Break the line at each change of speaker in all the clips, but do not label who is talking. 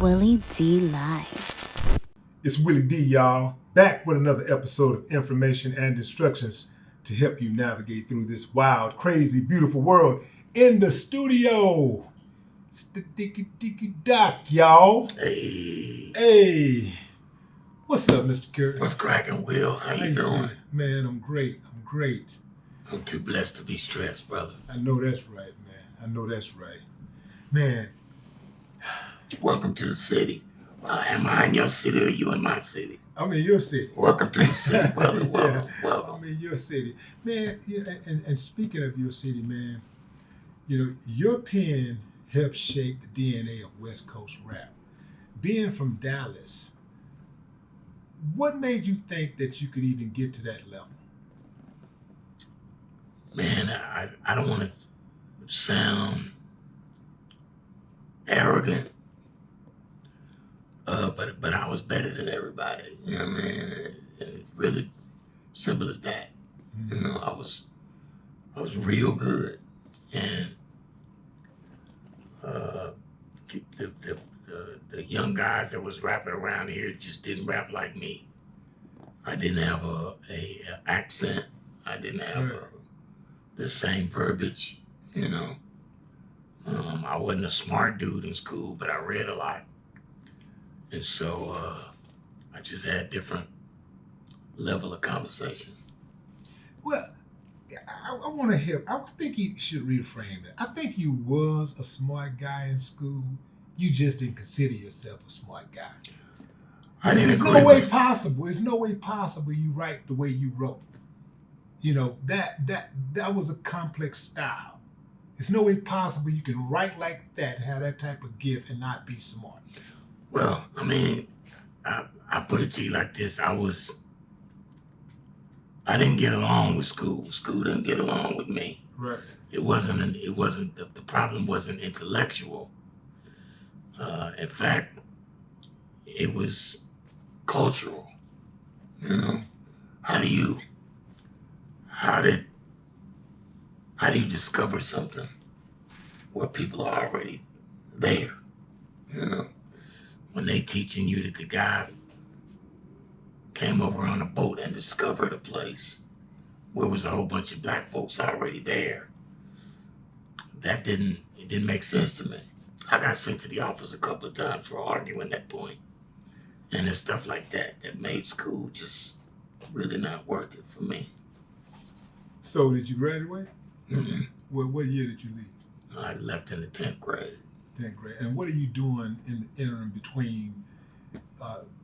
Willie D Live.
It's Willie D, y'all, back with another episode of information and instructions to help you navigate through this wild, crazy, beautiful world. In the studio, it's the Dicky Doc, y'all. Hey. What's up, Mr. Curry?
What's cracking, Will? How you doing?
Man, I'm great.
I'm too blessed to be stressed, brother.
I know that's right, man. Man.
Welcome to the city. Am I in your city or you in my city?
I'm in your city.
Welcome to the city, brother. Welcome.
I'm in your city. Man, and speaking of your city, man, your pen helped shape the DNA of West Coast rap. Being from Dallas, what made you think that you could even get to that level?
Man, I don't want to sound arrogant, but I was better than everybody. You know what I mean? And it's really simple as that.
Mm-hmm.
You know, I was real good, and the young guys that was rapping around here just didn't rap like me. I didn't have a accent. I didn't have the same verbiage. You know, I wasn't a smart dude in school, but I read a lot, and so I just had different level of conversation.
Well, I want to help. I think you should reframe it. I think you was a smart guy in school. You just didn't consider yourself a smart guy. It's no way possible. It's no way possible you write the way you wrote. That was a complex style. It's no way possible you can write like that and have that type of gift and not be smart.
Well, I mean, I put it to you like this. I didn't get along with school. School didn't get along with me.
Right.
The problem wasn't intellectual. In fact, it was cultural. You know, how do you discover something where people are already there? You know, when they teaching you that the guy came over on a boat and discovered a place where was a whole bunch of black folks already there. It didn't make sense to me. I got sent to the office a couple of times for arguing that point. And it's stuff like that made school just really not worth it for me.
So did you graduate?
Mm-hmm.
Well, what year did you leave?
I left in the 10th grade.
10th grade. And what are you doing in the interim between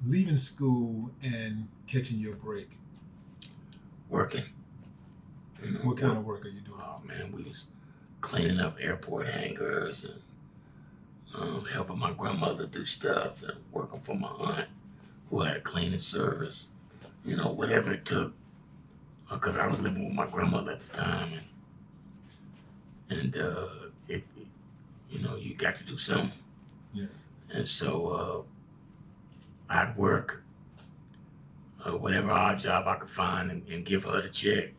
leaving school and catching your break?
Working. You know,
what kind of work are you doing?
Oh man, we was cleaning up airport hangars and helping my grandmother do stuff and working for my aunt who had a cleaning service. You know, whatever it took, because I was living with my grandmother at the time, and if you got to do something.
Yeah.
And so I'd work whatever odd job I could find and give her the check,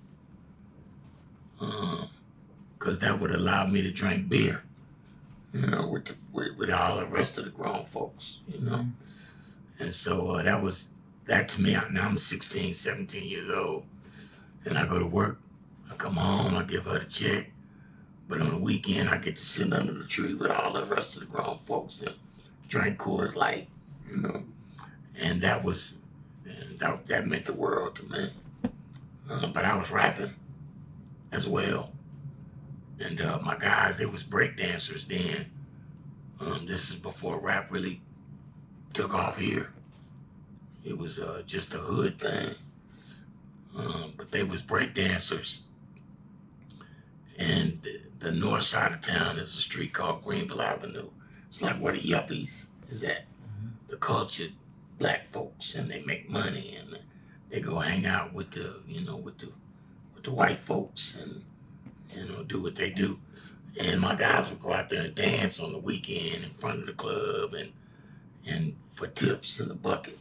because that would allow me to drink beer, with all the rest of the grown folks,
Mm-hmm.
And so that to me. Now I'm 16, 17 years old, and I go to work. I come home, I give her the check, but on the weekend I get to sit under the tree with all the rest of the grown folks and drink Coors Light, and that meant the world to me. But I was rapping as well. And my guys, they was break dancers then. This is before rap really took off here. It was just a hood thing. But they was break dancers. And the north side of town is a street called Greenville Avenue. It's like where the yuppies is at.
Mm-hmm.
The cultured black folks, and they make money, and they go hang out with the white folks and do what they do. And my guys would go out there and dance on the weekend in front of the club and for tips in the bucket.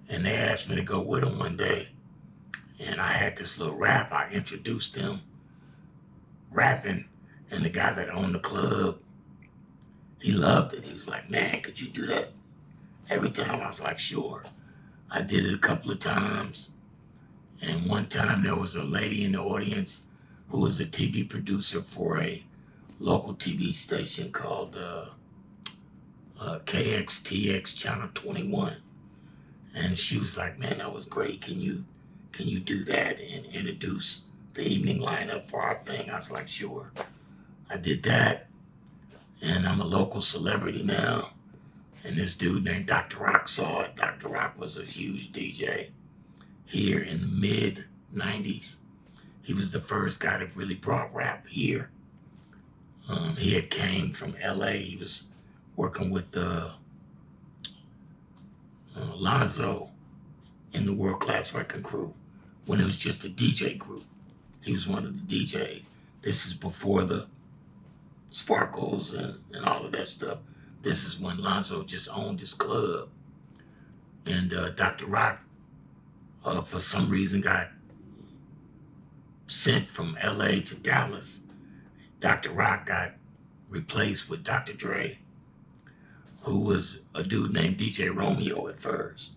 And they asked me to go with them one day. And I had this little rap. I introduced them rapping, and the guy that owned the club He loved it. He was like, man, could you do that every time? I was like, sure. I did it a couple of times. And one time there was a lady in the audience who was a TV producer for a local TV station called KXTX Channel 21. And she was like, man, that was great. Can you do that and introduce the evening lineup for our thing? I was like, sure. I did that. And I'm a local celebrity now. And this dude named Dr. Rock saw it. Dr. Rock was a huge DJ here in the mid 90s. He was the first guy that really brought rap here. He had came from LA. He was working with Lonzo in the World Class Record Crew when it was just a DJ group. He was one of the DJs. This is before the Sparkles and all of that stuff. This is when Lonzo just owned his club. And Dr. Rock, for some reason, got sent from LA to Dallas. Dr. Rock got replaced with Dr. Dre, who was a dude named DJ Romeo at first.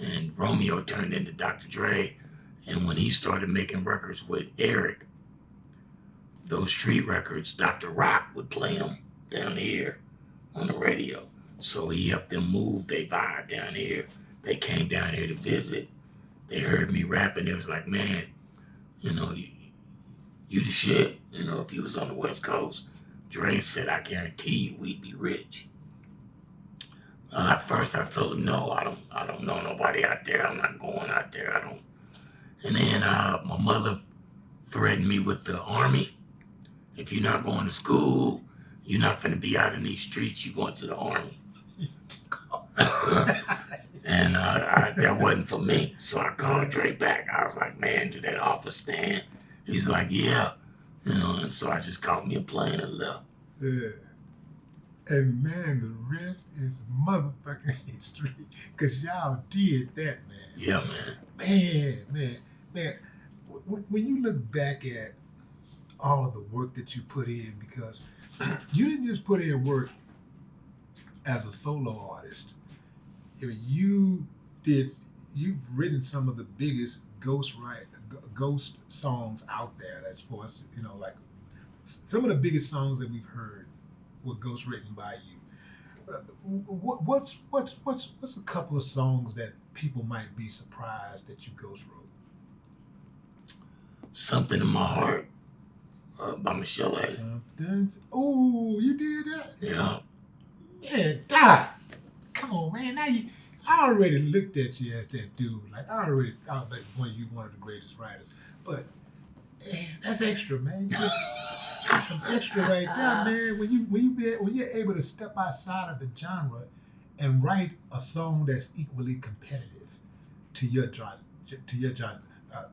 And Romeo turned into Dr. Dre. And when he started making records with Eric, those street records, Dr. Rock would play them down here on the radio. So he helped them move their vibe down here. They came down here to visit. They heard me rapping. They was like, man, you the shit. If you was on the West Coast, Dre said, I guarantee you we'd be rich. At first I told him, no, I don't know nobody out there. I'm not going out there. I don't. And then my mother threatened me with the army. If you're not going to school, you're not going to be out in these streets. You're going to the army. And that wasn't for me. So I called Dre back. I was like, man, did that offer stand? He's like, yeah. And so I just caught me a plane and left.
Yeah. And man, the rest is motherfucking history. Because y'all did that, man.
Yeah, man.
Man. When you look back at all of the work that you put in, because you didn't just put in work as a solo artist. You've written some of the biggest ghost songs out there. As far as like some of the biggest songs that we've heard were ghost written by you. What's a couple of songs that people might be surprised that you ghost wrote?
Something in My Heart by Michelle A.
Oh, you did that?
Yeah.
Yeah, Doc. Come on, man. I already looked at you as that dude. Like I already thought like one of the greatest writers. But man, that's extra, man. That's some extra right there, man. When you're able to step outside of the genre and write a song that's equally competitive to your genre,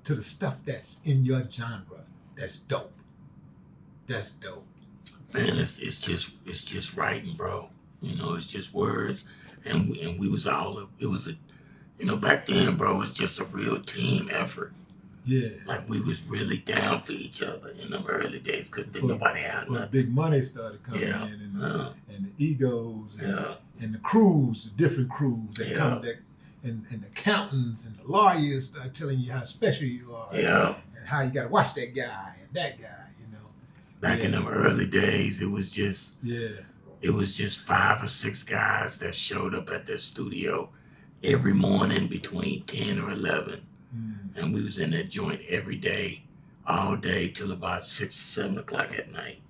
to the stuff that's in your genre, that's dope. That's dope.
Man, it's just writing, bro. It's just words, and we was all. It was back then, bro. It was just a real team effort.
Yeah.
Like we was really down for each other in them early days because nobody had nothing.
Big money started coming in, and the egos, and the crews, the different crews that come, and the accountants and the lawyers start telling you how special you are, and how you got to watch that guy and that guy.
Back in them early days, it was just 5 or 6 guys that showed up at their studio every morning between 10 or 11. And we was in that joint every day, all day till about 6 or 7 o'clock at night.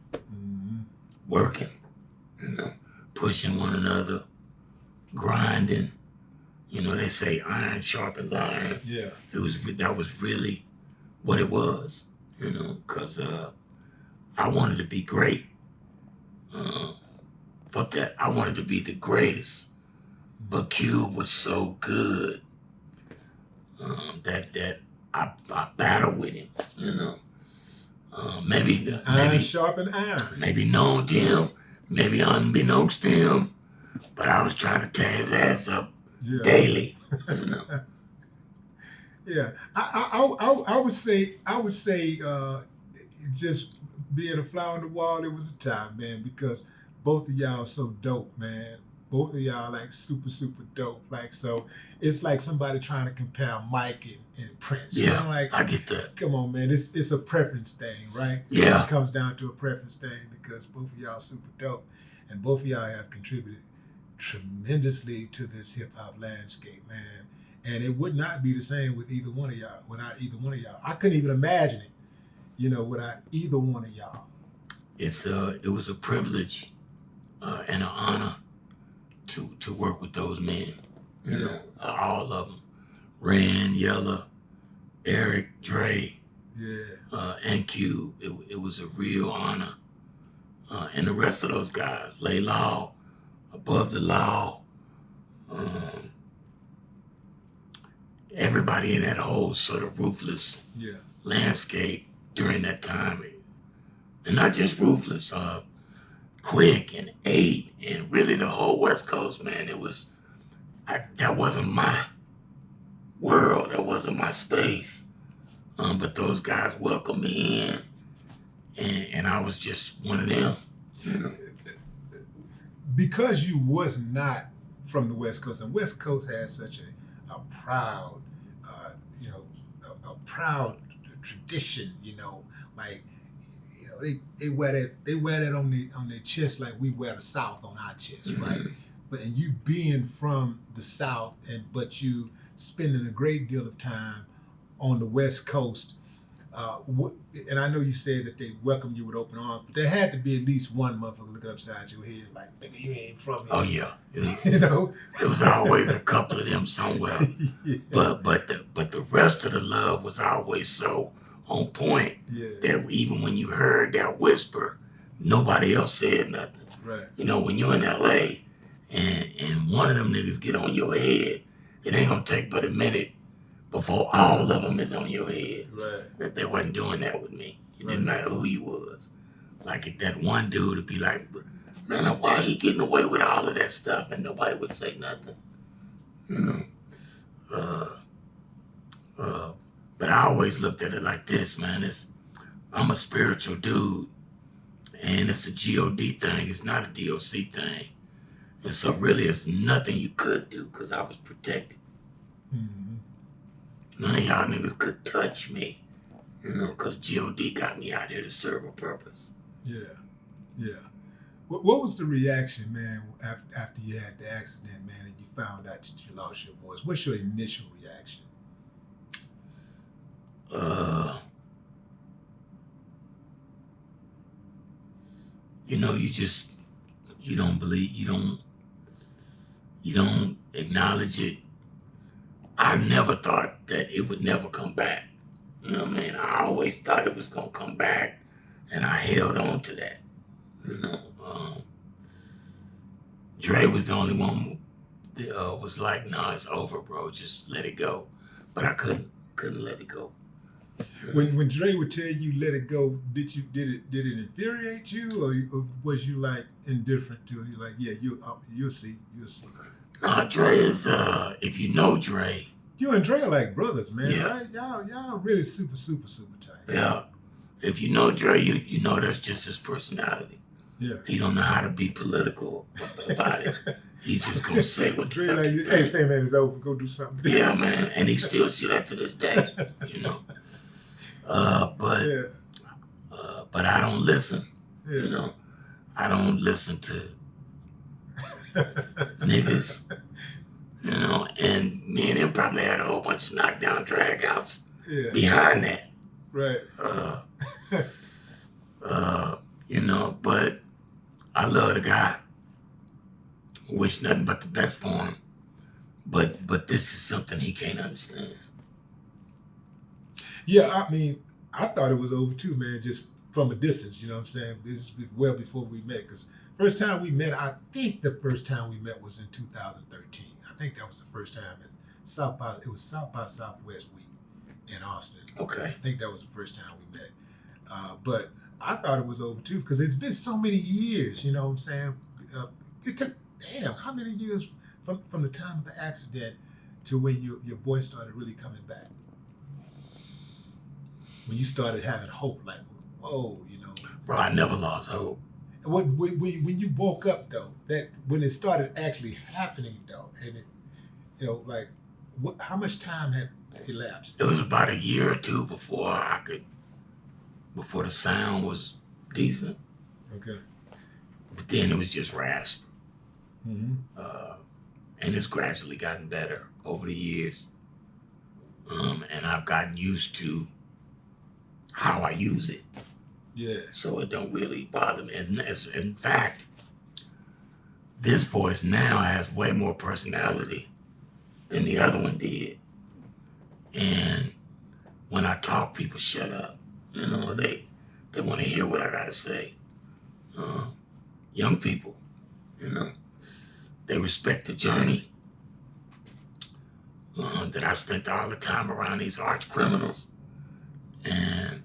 Working, pushing one another, grinding. They say iron sharpens iron.
Yeah.
That was really what it was, because I wanted to be great. Fuck that. I wanted to be the greatest. But Cube was so good that I battled with him, Maybe
sharpen iron.
Maybe known to him, maybe unbeknownst to him, but I was trying to tear his ass up daily.
Yeah, I would say just being a fly on the wall, it was a time, man, because both of y'all so dope, man. Both of y'all like super, super dope. Like, so it's like somebody trying to compare Mike and Prince.
Yeah,
You know, like,
I get that.
come on, man. It's a preference thing, right?
Yeah.
It comes down to a preference thing because both of y'all super dope. And both of y'all have contributed tremendously to this hip hop landscape, man. And it would not be the same with either one of y'all, without either one of y'all. I couldn't even imagine it, without either one of y'all.
It was a privilege and an honor to work with those men. You know, all of them. Ren, Yella, Eric, Dre, and Cube. It was a real honor. And the rest of those guys, Lay Law, Above the Law, everybody in that whole sort of ruthless landscape during that time. And not just ruthless, Quick and 8 and really the whole West Coast, man. That wasn't my world. That wasn't my space. But those guys welcomed me in, and I was just one of them. You know?
Because you was not from the West Coast, and West Coast has such a proud, a proud tradition. They wear that on their chest like we wear the South on our chest, right? And you being from the South, but you spending a great deal of time on the West Coast, and I know you said that they welcomed you with open arms, but there had to be at least one motherfucker looking upside your head like, nigga, you ain't from here.
Oh yeah, there was always a couple of them somewhere, but the rest of the love was always so on point that even when you heard that whisper, nobody else said nothing.
Right.
When you're in LA and one of them niggas get on your head, it ain't gonna take but a minute before all of them is on your head.
Right.
That they wasn't doing that with me. It didn't matter who you was. Like if that one dude would be like, man, why he getting away with all of that stuff and nobody would say nothing. But I always looked at it like this, man. I'm a spiritual dude, and it's a God thing. It's not a D.O.C. thing. And so really it's nothing you could do because I was protected. Mm-hmm. None of y'all niggas could touch me, because God got me out here to serve a purpose.
Yeah. What was the reaction, man, after you had the accident, man, and you found out that you lost your voice? What's your initial reaction?
You don't believe, you don't acknowledge it. I never thought that it would never come back. You know what I mean? I always thought it was gonna come back, and I held on to that. Dre was the only one that was like, "Nah, it's over, bro. Just let it go." But I couldn't let it go.
When Dre would tell you let it go, did it infuriate you, or was you like indifferent to it? You're like, yeah, you'll see.
Nah, Dre is if you know Dre.
You and Dre are like brothers, man. Right? Y'all really super, super, super tight.
Yeah. If you know Dre, you know that's just his personality.
Yeah.
He don't know how to be political about it. He's just gonna say what
Dre like, hey, say man, it's over. Go do something.
Yeah, man, and he still see that to this day. But I don't listen. Yeah. I don't listen to niggas. And me and him probably had a whole bunch of knockdown dragouts behind that.
Right.
But I love the guy. Wish nothing but the best for him. But this is something he can't understand.
Yeah, I mean, I thought it was over too, man, just from a distance, you know what I'm saying? This is well before we met, because first time we met, I think the first time we met was in 2013. I think that was the first time at South by Southwest week in Austin.
Okay.
I think that was the first time we met. But I thought it was over too, because it's been so many years, you know what I'm saying? It took, how many years from the time of the accident to when your voice started really coming back? When you started having hope, like, whoa,
Bro, I never lost hope.
when you woke up though, that when it started actually happening though, and it, like, how much time had elapsed?
It was about a year or two before the sound was decent.
Okay.
But then it was just rasp.
Mm-hmm.
And it's gradually gotten better over the years. And I've gotten used to how I use it.
Yeah.
So it don't really bother me. And in fact, this voice now has way more personality than the other one did. And when I talk, people shut up. They want to hear what I gotta say. Young people, they respect the journey that I spent all the time around these arch criminals. And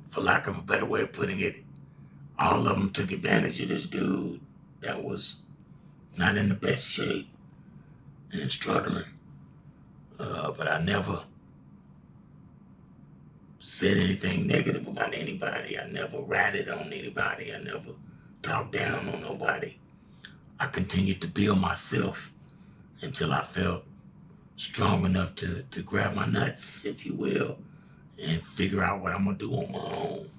for lack of a better way of putting it, all of them took advantage of this dude that was not in the best shape and struggling. But I never said anything negative about anybody. I never ratted on anybody. I never talked down on nobody. I continued to build myself until I felt strong enough to grab my nuts, if you will, and figure out what I'm gonna do on my own.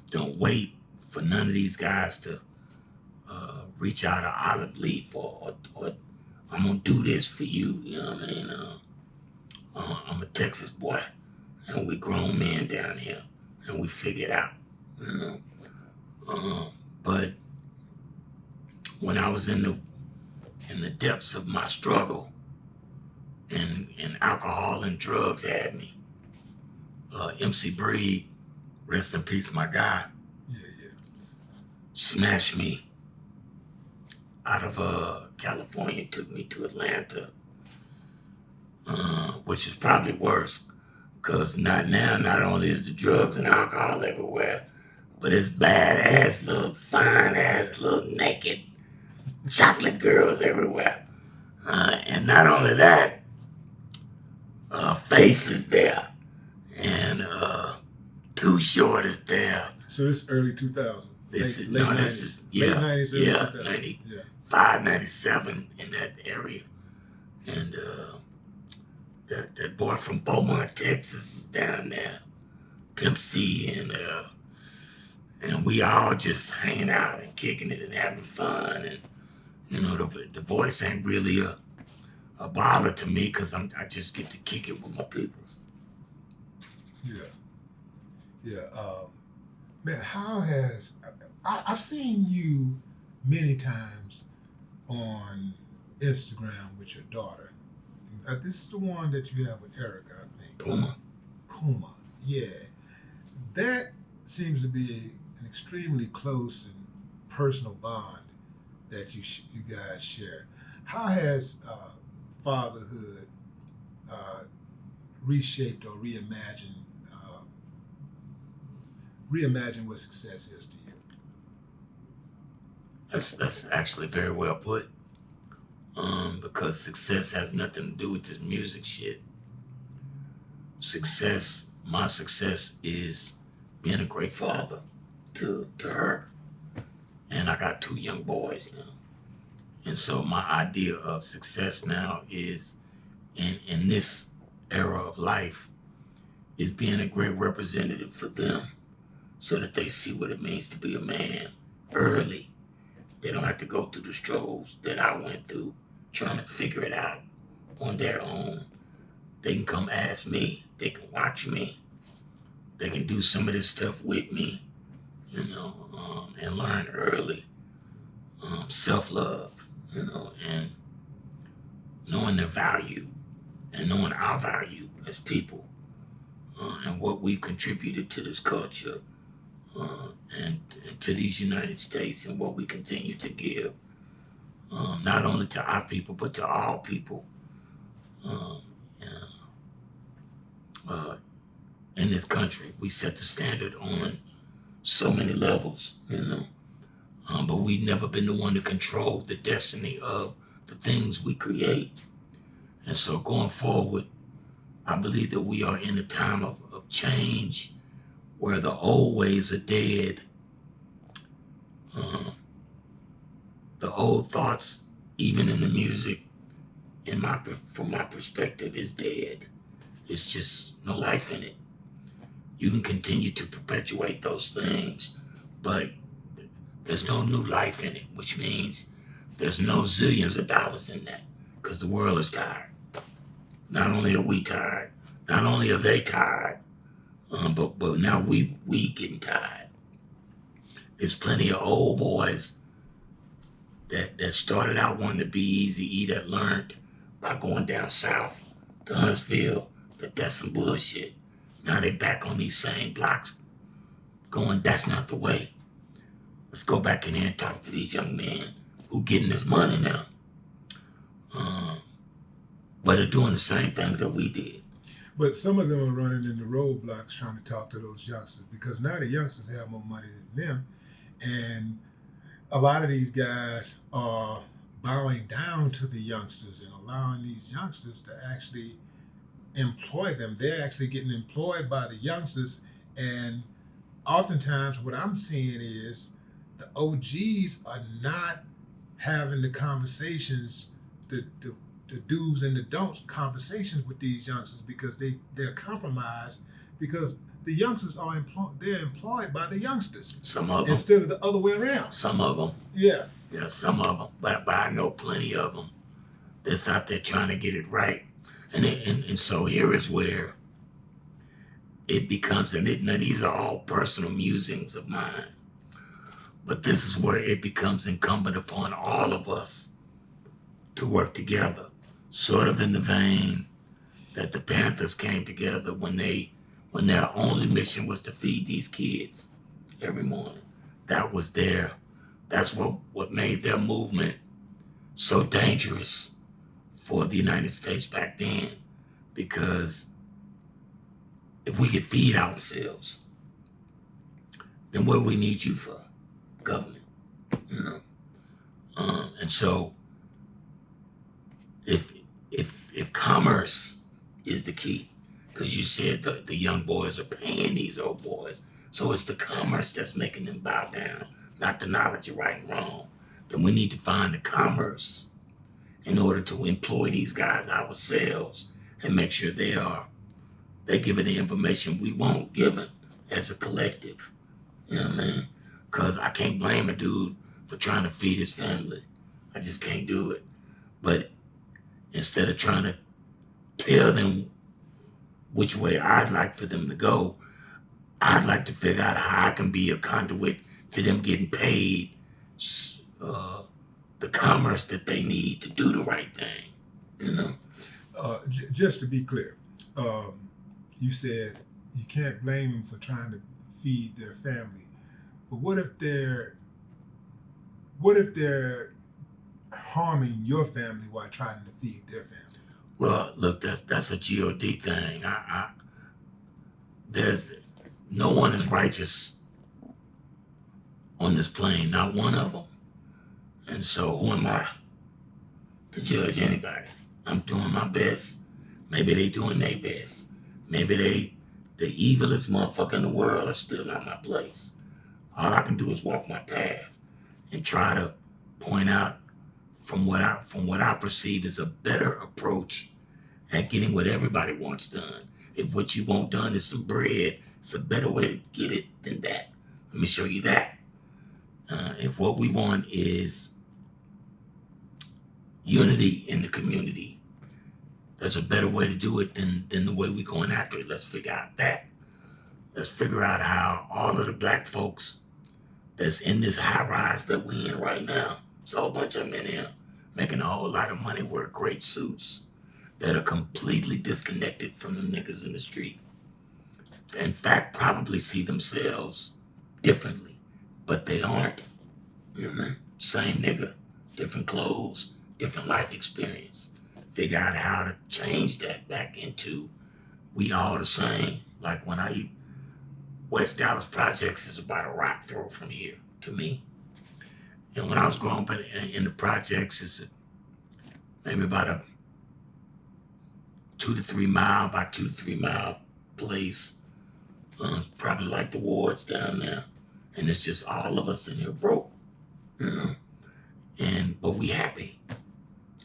Don't wait for none of these guys to reach out an olive leaf or I'm gonna do this for you. You know what I mean? I'm a Texas boy, and we grown men down here, and we figure it out. But when I was in the depths of my struggle, and alcohol and drugs had me, MC Breed, rest in peace, my guy, snatched me out of California, took me to Atlanta, which is probably worse, because not only is the drugs and alcohol everywhere, but it's badass little fine ass little naked chocolate girls everywhere. And not only that, Face is there, and Too Short is there.
So this is early 2000s.
This
late 90s. Late 90s, early 2000s.
95, 97 in that area. And that boy from Beaumont, Texas is down there, Pimp C, and we all just hanging out and kicking it and having fun. And the voice ain't really a bother to me because I just get to kick it with my peoples.
Man, how has I've seen you many times on Instagram with your daughter. This is the one that you have with Erykah, I think. Puma, yeah. That seems to be an extremely close and personal bond that you guys share. How has fatherhood reshaped or reimagined what success is to you?
That's actually very well put. Because success has nothing to do with this music shit. My success is being a great father to her. And I got 2 young boys now. And so my idea of success now is, in this era of life, is being a great representative for them so that they see what it means to be a man early. They don't have to go through the struggles that I went through trying to figure it out on their own. They can come ask me. They can watch me. They can do some of this stuff with me, and learn early. Self-love, and knowing their value and knowing our value as people, and what we've contributed to this culture, and to these United States, and what we continue to give, not only to our people, but to all people in this country. We set the standard on so many levels, but we've never been the one to control the destiny of the things we create. And so going forward, I believe that we are in a time of change where the old ways are dead. The old thoughts, even in the music, from my perspective, is dead. It's just no life in it. You can continue to perpetuate those things, but there's no new life in it, which means there's no zillions of dollars in that, because the world is tired. Not only are we tired, not only are they tired, but now we getting tired. There's plenty of old boys that started out wanting to be Easy E, that learned by going down south to Huntsville that that's some bullshit. Now they back on these same blocks going, that's not the way. Let's go back in there and talk to these young men who getting this money now. But are doing the same things that we did.
But some of them are running into roadblocks trying to talk to those youngsters, because now the youngsters have more money than them. And a lot of these guys are bowing down to the youngsters and allowing these youngsters to actually employ them. They're actually getting employed by the youngsters. And oftentimes what I'm seeing is the OGs are not having the conversations, the do's and the don'ts conversations with these youngsters, because they're compromised, because the youngsters are employed by the youngsters.
Some of them.
Instead of the other way around.
Some of them.
Yeah.
Yeah, some of them. But I know plenty of them that's out there trying to get it right. And so here is where it becomes, now these are all personal musings of mine, but this is where it becomes incumbent upon all of us to work together, sort of in the vein that the Panthers came together when their only mission was to feed these kids every morning. That's what made their movement so dangerous for the United States back then, because if we could feed ourselves, then what do we need you for? Government, you know? And so if commerce is the key, because you said the young boys are paying these old boys, so it's the commerce that's making them bow down, not the knowledge of right and wrong, then we need to find the commerce in order to employ these guys ourselves and make sure they give it the information we want given as a collective. You know what I mean? Because I can't blame a dude for trying to feed his family. I just can't do it. But instead of trying to tell them which way I'd like for them to go, I'd like to figure out how I can be a conduit to them getting paid the commerce that they need to do the right thing, you know?
Just to be clear, you said you can't blame them for trying to feed their family, but what if they're harming your family while trying to feed their family?
Well, look, that's a God thing. There's no one is righteous on this plane, not one of them. And so who am I to judge anybody? I'm doing my best. Maybe they doing their best. Maybe the evilest motherfucker in the world are still not my place. All I can do is walk my path and try to point out from what I perceive as a better approach at getting what everybody wants done. If what you want done is some bread, it's a better way to get it than that. Let me show you that. If what we want is unity in the community, there's a better way to do it than the way we're going after it. Let's figure out that. Let's figure out how all of the black folks that's in this high rise that we in right now, there's a whole bunch of them in here making a whole lot of money, wear great suits, that are completely disconnected from the niggas in the street. In fact, probably see themselves differently, but they aren't. You know, same nigga, different clothes, different life experience. Figure out how to change that back into we all the same. Like when West Dallas Projects is about a rock throw from here to me. And when I was growing up in the projects, it's maybe about a 2 to 3 mile place Probably like the wards down there. And it's just all of us in here broke, you know. But we happy,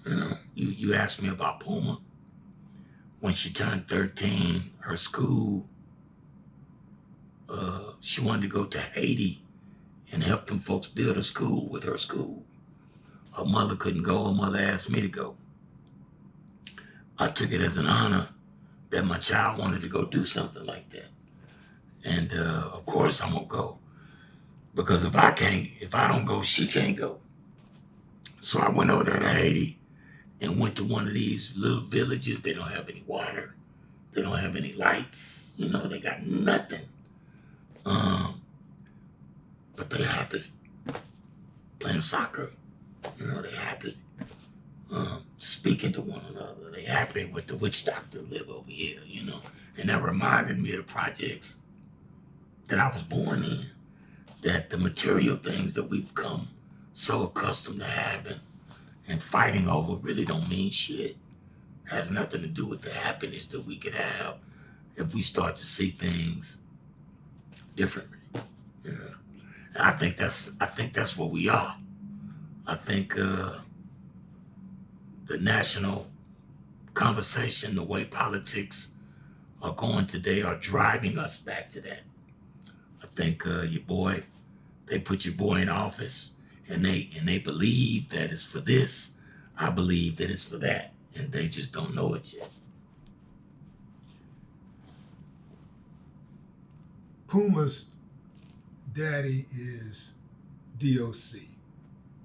you know. You asked me about Puma. When she turned 13, her school, she wanted to go to Haiti and help them folks build a school with her school. Her mother couldn't go. Her mother asked me to go. I took it as an honor that my child wanted to go do something like that. And of course I'm gonna go. Because if I don't go, she can't go. So I went over there to Haiti and went to one of these little villages. They don't have any water. They don't have any lights. You know, they got nothing. But they're happy. Playing soccer. You know, they're happy. Speaking to one another. They happy with the witch doctor live over here, you know. And that reminded me of the projects that I was born in. That the material things that we've become so accustomed to having and fighting over really don't mean shit. Has nothing to do with the happiness that we could have if we start to see things differently. You know? And I think that's what we are. I think the national conversation, the way politics are going today, are driving us back to that. I think they put your boy in office, and they believe that it's for this. I believe that it's for that, and they just don't know it yet.
Puma's daddy is D.O.C,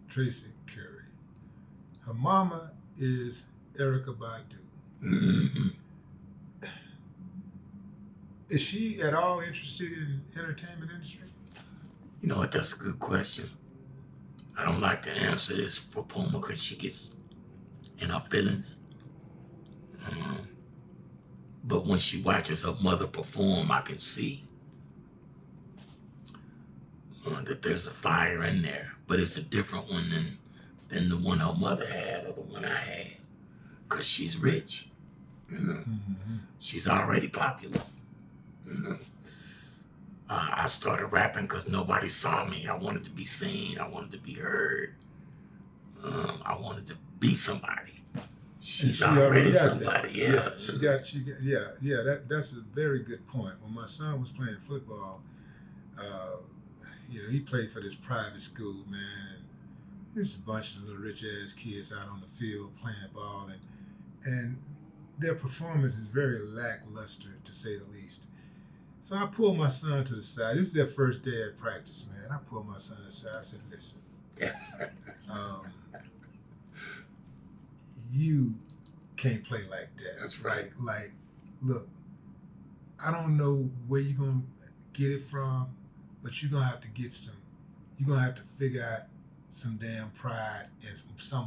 Tracy Curry. Her mama is Erykah Badu.
Mm-hmm.
Is she at all interested in entertainment industry?
You know what? That's a good question. I don't like to answer this for Puma because she gets in her feelings. But when she watches her mother perform, I can see that there's a fire in there. But it's a different one than the one her mother had or the one I had. Because she's rich. You know? Mm-hmm. She's already popular. You know? I started rapping because nobody saw me. I wanted to be seen. I wanted to be heard. I wanted to be somebody. She's already somebody.
That. Yeah. That's a very good point. When my son was playing football, he played for this private school, man, and there's a bunch of little rich ass kids out on the field playing ball, and their performance is very lackluster, to say the least. So I pulled my son to the side. This is their first day at practice, man. I pulled my son aside. I said, listen, you can't play like that.
That's right.
Like, look, I don't know where you're going to get it from, but you're going to have to you're going to have to figure out some damn pride, and you're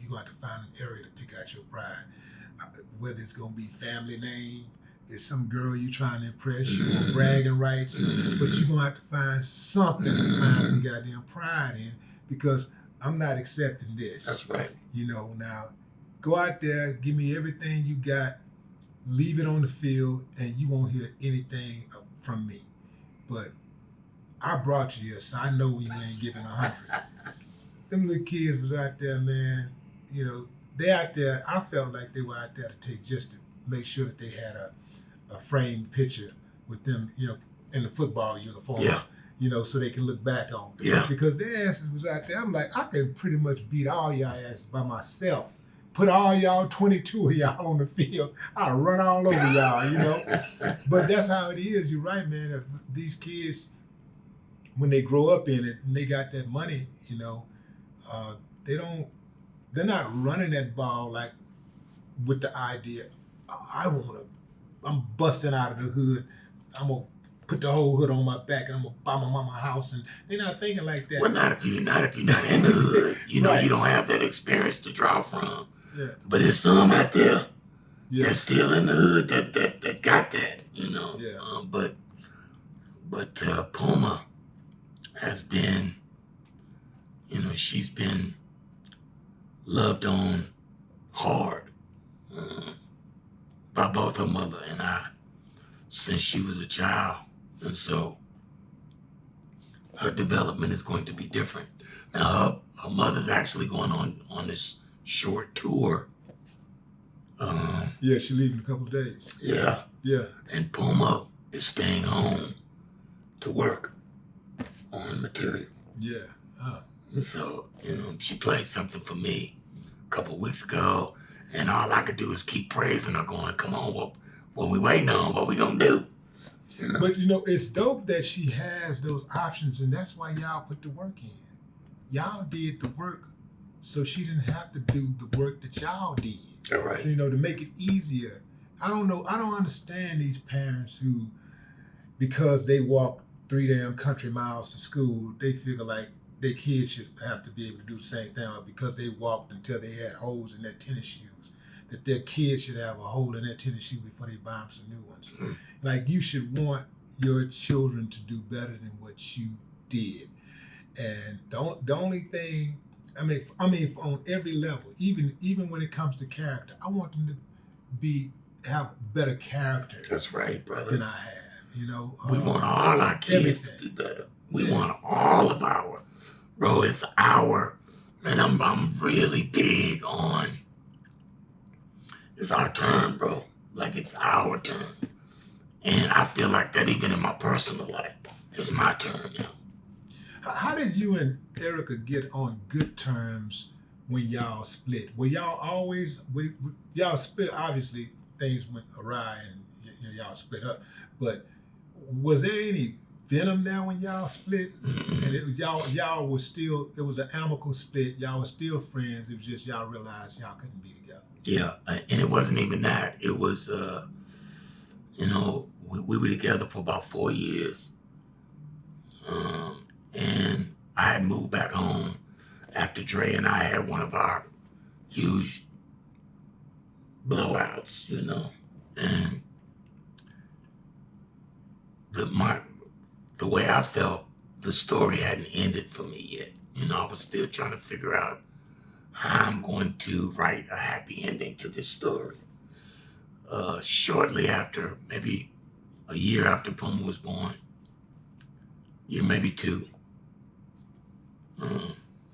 going to have to find an area to pick out your pride. Whether it's going to be family name, it's some girl you trying to impress, you want bragging rights, but you're going to have to find something to find some goddamn pride in, because I'm not accepting this.
That's right.
Now, go out there, give me everything you got, leave it on the field, and you won't hear anything from me. But I brought you here, so I know you ain't giving 100. Them little kids was out there, man. They out there, I felt like they were out there to just to make sure that they had a framed picture with them, in the football uniform.
Yeah.
So they can look back on.
Yeah.
Because their asses was out there. I'm like, I can pretty much beat all y'all asses by myself. Put all y'all 22 of y'all on the field. I'll run all over y'all, But that's how it is. You're right, man. These kids, when they grow up in it and they got that money, they're not running that ball like with the idea, I'm busting out of the hood. I'm going to put the whole hood on my back and I'm going to buy my mama a house. And they're not thinking like that.
Well, not if you're not in the hood.
Right.
You don't have that experience to draw from.
Yeah.
But there's some out there that's still in the hood that got that,
Yeah.
But Puma has been, she's been loved on hard by both her mother and I since she was a child. And so her development is going to be different. Now, her mother's actually going on this short tour.
Yeah, she leaving in a couple of days.
Yeah.
Yeah.
And Puma is staying home to work on material.
Yeah.
And so, she played something for me a couple weeks ago, and all I could do is keep praising her, going, come on, what we waiting on? What we gonna do?
But it's dope that she has those options, and that's why y'all put the work in. Y'all did the work so she didn't have to do the work that y'all did.
All right.
So, to make it easier. I don't understand these parents who, because they walk 3 damn country miles to school, they figure like their kids should have to be able to do the same thing, or because they walked until they had holes in their tennis shoes, that their kids should have a hole in their tennis shoe before they buy them some new ones.
Mm.
Like, you should want your children to do better than what you did. And the only thing, I mean, on every level, even when it comes to character, I want them to have better character.
That's right, brother.
Than I have.
We want all our kids to be better. We want all of our, bro. It's our, man. I'm really big on. It's our turn, bro. Like, it's our turn, and I feel like that even in my personal life. It's my turn now.
How did you and Erykah get on good terms when y'all split? Were y'all always, y'all split, obviously things went awry and y'all split up, but was there any venom there when y'all split?
Mm-hmm.
And y'all was still, it was an amicable split, y'all were still friends, it was just y'all realized y'all couldn't be together.
Yeah, and it wasn't even that. It was, we were together for about 4 years. And I had moved back home after Dre and I had one of our huge blowouts, and the way I felt, the story hadn't ended for me yet. I was still trying to figure out how I'm going to write a happy ending to this story. Shortly after, maybe a year after Puma was born, year maybe 2.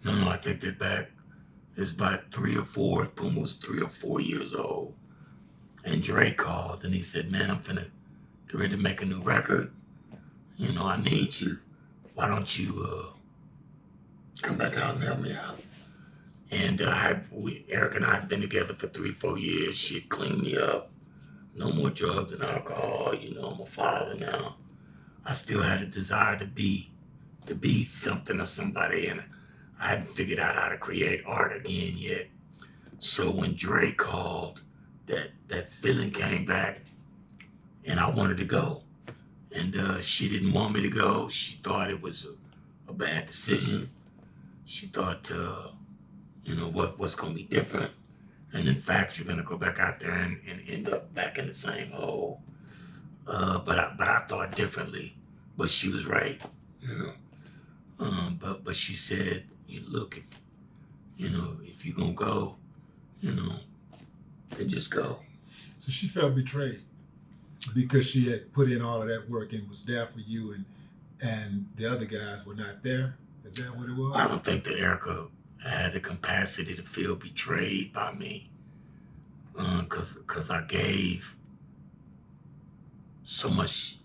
No, I take that back. It's about 3 or 4. Puma was 3 or 4 years old. And Dre called and he said, man, I'm finna get ready to make a new record. I need you. Why don't you come back out and help me out? And Erykah and I had been together for 3, 4 years. She had cleaned me up. No more drugs and alcohol. I'm a father now. I still had a desire to be something or somebody, and I hadn't figured out how to create art again yet. So when Dre called, that feeling came back, and I wanted to go. And she didn't want me to go. She thought it was a bad decision. She thought, what's going to be different. And in fact, you're going to go back out there and end up back in the same hole. But I thought differently. But she was right, But she said, look, if you're going to go, then just go.
So she felt betrayed because she had put in all of that work and was there for you, and the other guys were not there. Is that what it was?
I don't think that Erykah had the capacity to feel betrayed by me, because I gave so much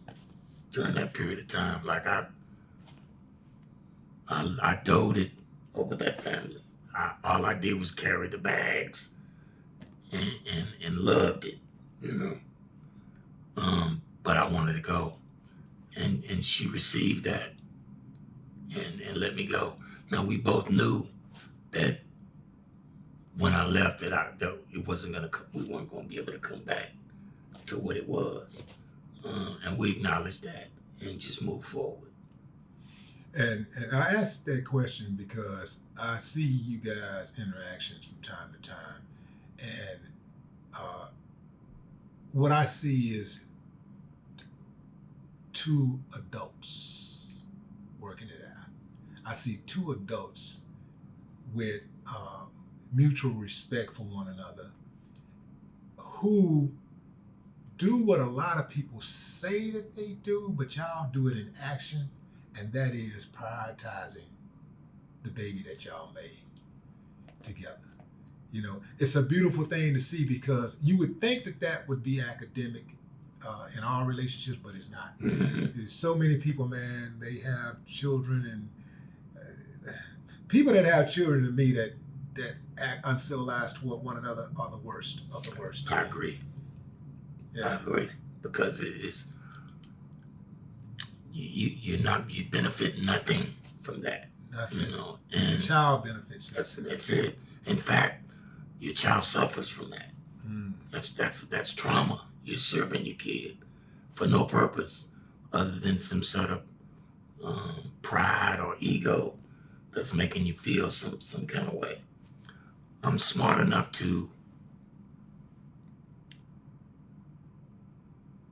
during that period of time. Like I doted over that family. All I did was carry the bags and loved it, But I wanted to go, and she received that and let me go. Now we both knew that when I left that it wasn't gonna we weren't gonna be able to come back to what it was, and we acknowledged that and just moved forward.
And I asked that question because I see you guys' interactions from time to time, and what I see is 2 adults working it out. I see 2 adults with mutual respect for one another who do what a lot of people say that they do, but y'all do it in action, and that is prioritizing the baby that y'all made together. You know, it's a beautiful thing to see, because you would think that that would be academic in our relationships, but it's not. There's so many people, man, they have children, and people that have children to me that act uncivilized toward one another are the worst of the worst.
I agree.
Yeah.
I agree, because it's you benefit nothing from that.
Nothing.
You know, and
the child benefits.
That's it. In fact, your child suffers from that. That's trauma. You're serving your kid for no purpose other than some sort of pride or ego that's making you feel some kind of way. I'm smart enough to,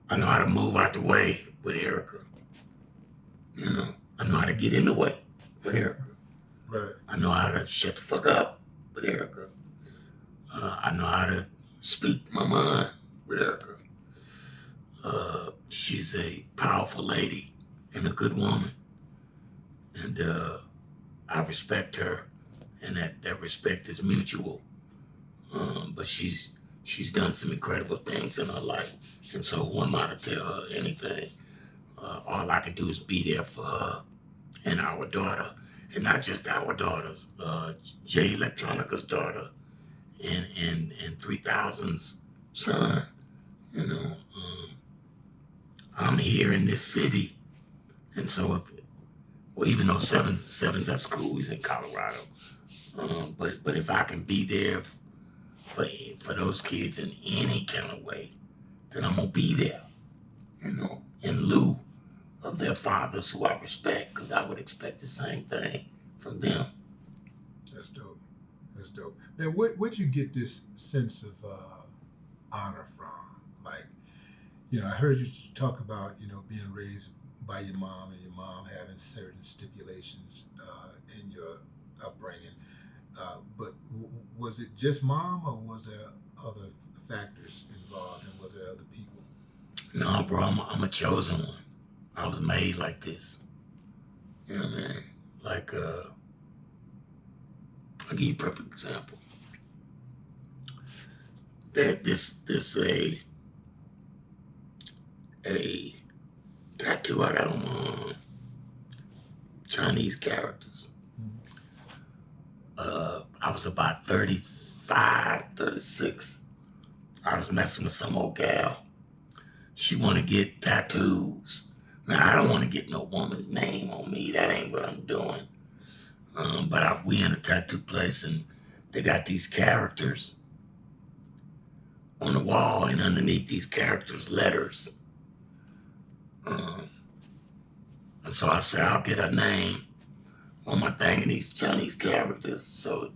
I know how to move out the way with Erykah. You know, I know how to get in the way with Erykah.
Right.
I know how to shut the fuck up with Erykah. I know how to speak my mind with Erykah. She's a powerful lady and a good woman. And I respect her, and that respect is mutual. But she's done some incredible things in her life. And so who am I to tell her anything? All I can do is be there for her and our daughter. And not just our daughters, Jay Electronica's daughter and 3000's son. You know, I'm here in this city. And so even though Seven's at school, he's in Colorado. But if I can be there for those kids in any kind of way, then I'm gonna be there, you know, in lieu of their fathers who I respect, because I would expect the same thing from them.
That's dope. That's dope. Man, where'd you get this sense of honor from? Like, you know, I heard you talk about, you know, being raised by your mom and your mom having certain stipulations in your upbringing. But was it just mom, or was there other factors involved, and was there other people?
No, bro, I'm a chosen one. I was made like this. You know what I mean? Like, I'll give you a perfect example. This a tattoo I got on my arm, Chinese characters. I was about 35, 36. I was messing with some old gal. She want to get tattoos. Now, I don't want to get no woman's name on me. That ain't what I'm doing. But we in a tattoo place, and they got these characters on the wall, and underneath these characters, letters. And so I said, I'll get her name on my thing in these Chinese characters so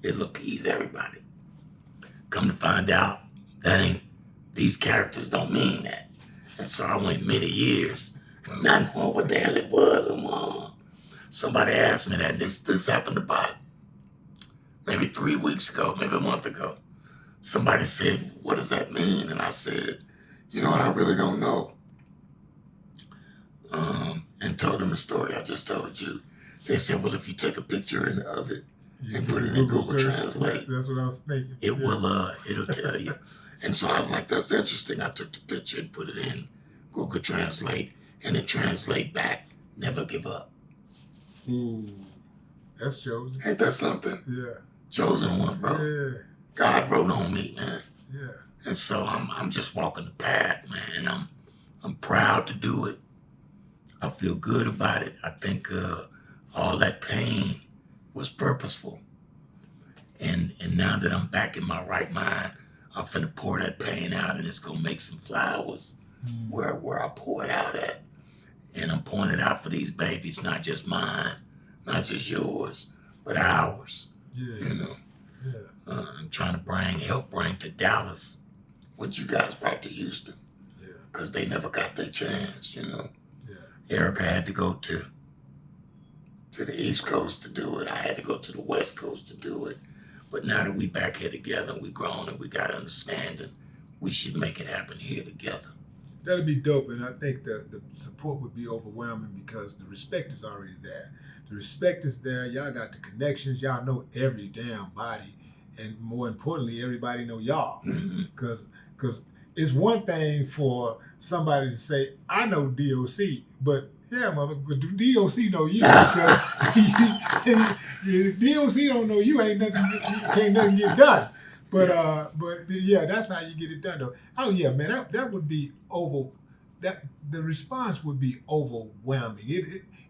it'll appease everybody. Come to find out, these characters don't mean that. And so I went many years not knowing what the hell it was on my arm. Somebody asked me that, and this happened about maybe 3 weeks ago, maybe a month ago. Somebody said, what does that mean? And I said, you know what, I really don't know. And told them the story I just told you. They said, well, if you take a picture of it and put it in Google Translate,
that's what I was thinking.
It'll tell you. And so I was like, that's interesting. I took the picture and put it in Google Translate, and it translate back, never give up.
Ooh, that's chosen.
Ain't that something?
Yeah.
Chosen one, bro.
Yeah.
God wrote on me, man.
Yeah.
And so I'm just walking the path, man, and I'm proud to do it. I feel good about it. I think all that pain was purposeful. And now that I'm back in my right mind, I'm finna pour that pain out, and it's gonna make some flowers where I pour it out at. And I'm pouring it out for these babies, not just mine, not just yours, but ours.
Yeah.
You know?
Yeah.
I'm trying to help bring to Dallas what you guys brought to Houston.
Yeah.
Because they never got their chance, you know?
Yeah.
Erykah had to go to the East Coast to do it. I had to go to the West Coast to do it. But now that we back here together and we grown and we got understanding, we should make it happen here together.
That'd be dope, and I think the support would be overwhelming because the respect is already there. The respect is there. Y'all got the connections. Y'all know every damn body, and more importantly, everybody know y'all. Because it's one thing for somebody to say, "I know D.O.C," but yeah, mother, but do D.O.C know you? Because if D.O.C don't know you, ain't nothing, can't nothing get done. But yeah, that's how you get it done though. Oh yeah, man, that would be that the response would be overwhelming.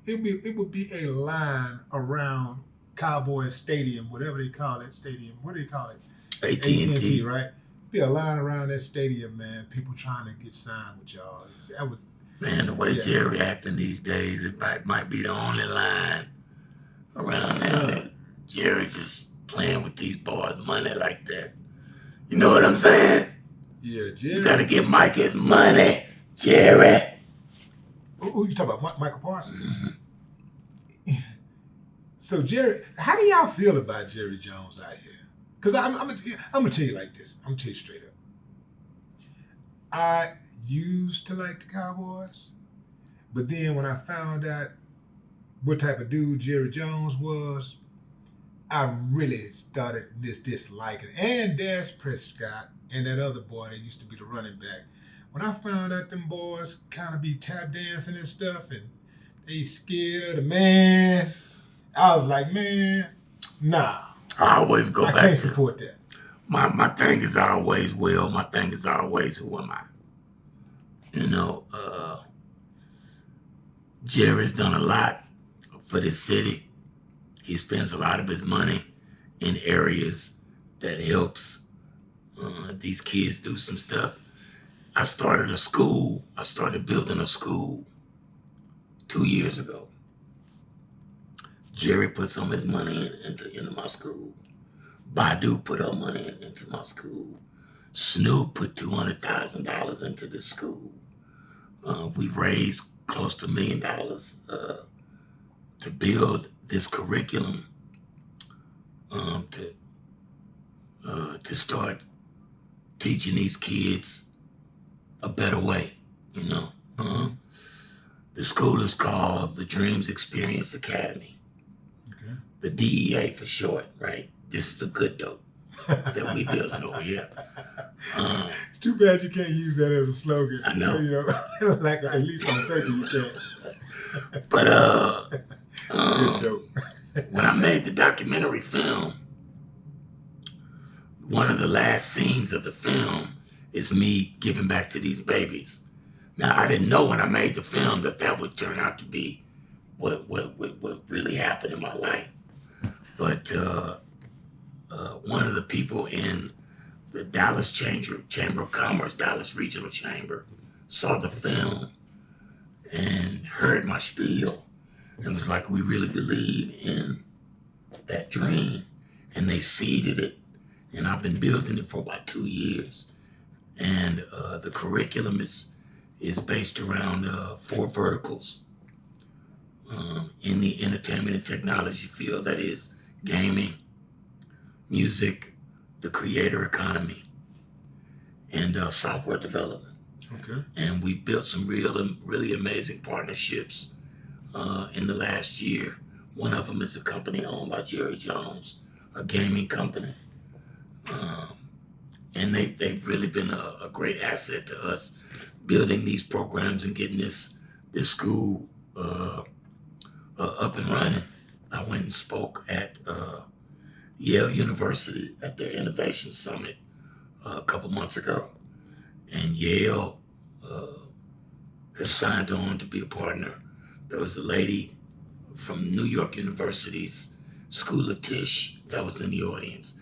It would be a line around Cowboy Stadium, whatever they call that stadium. What do they call it?
AT&T,
right? Be a line around that stadium, man. People trying to get signed with y'all. That was,
man, the way Jerry acting these days, it might be the only line around there. Jerry just playing with these boys' money like that. You know what I'm saying?
Yeah, Jerry.
You gotta give Mike his money, Jerry.
Who you talking about? Michael Parsons? So Jerry, how do y'all feel about Jerry Jones out here? Because I'm gonna tell you like this. I'm gonna tell you straight up. I used to like the Cowboys, but then when I found out what type of dude Jerry Jones was, I really started disliking. And Dak Prescott and that other boy that used to be the running back. When I found out them boys kind of be tap dancing and stuff, and they scared of the man, I was like, man, nah.
I always go back to...
I can't support that.
My thing is always, my thing is always, who am I? You know, Jerry's done a lot for this city. He spends a lot of his money in areas that helps these kids do some stuff. I started a school. I started building a school 2 years ago. Jerry put some of his money into my school. Badu put her money into my school. Snoop put $200,000 into the school. We raised close to $1 million to build this curriculum to start teaching these kids a better way, you know. The school is called the Dreams Experience Academy. Okay. The DEA for short, right? This is the good dope that we building over here.
It's too bad you can't use that as a slogan.
I know.
You know, like at least on paper you can.
But
good dope.
When I made the documentary film, one of the last scenes of the film is me giving back to these babies. Now, I didn't know when I made the film that would turn out to be what really happened in my life. But one of the people in the Dallas Chamber of Commerce, Dallas Regional Chamber, saw the film and heard my spiel and was like, we really believe in that dream. And they seeded it. And I've been building it for about 2 years. And the curriculum is based around 4 verticals in the entertainment and technology field. That is gaming, music, the creator economy, and software development.
Okay.
And we've built some really amazing partnerships in the last year. One of them is a company owned by Jerry Jones, a gaming company. And they've really been a great asset to us, building these programs and getting this school up and running. I went and spoke at Yale University at their Innovation Summit a couple months ago. And Yale has signed on to be a partner. There was a lady from New York University's School of Tisch that was in the audience.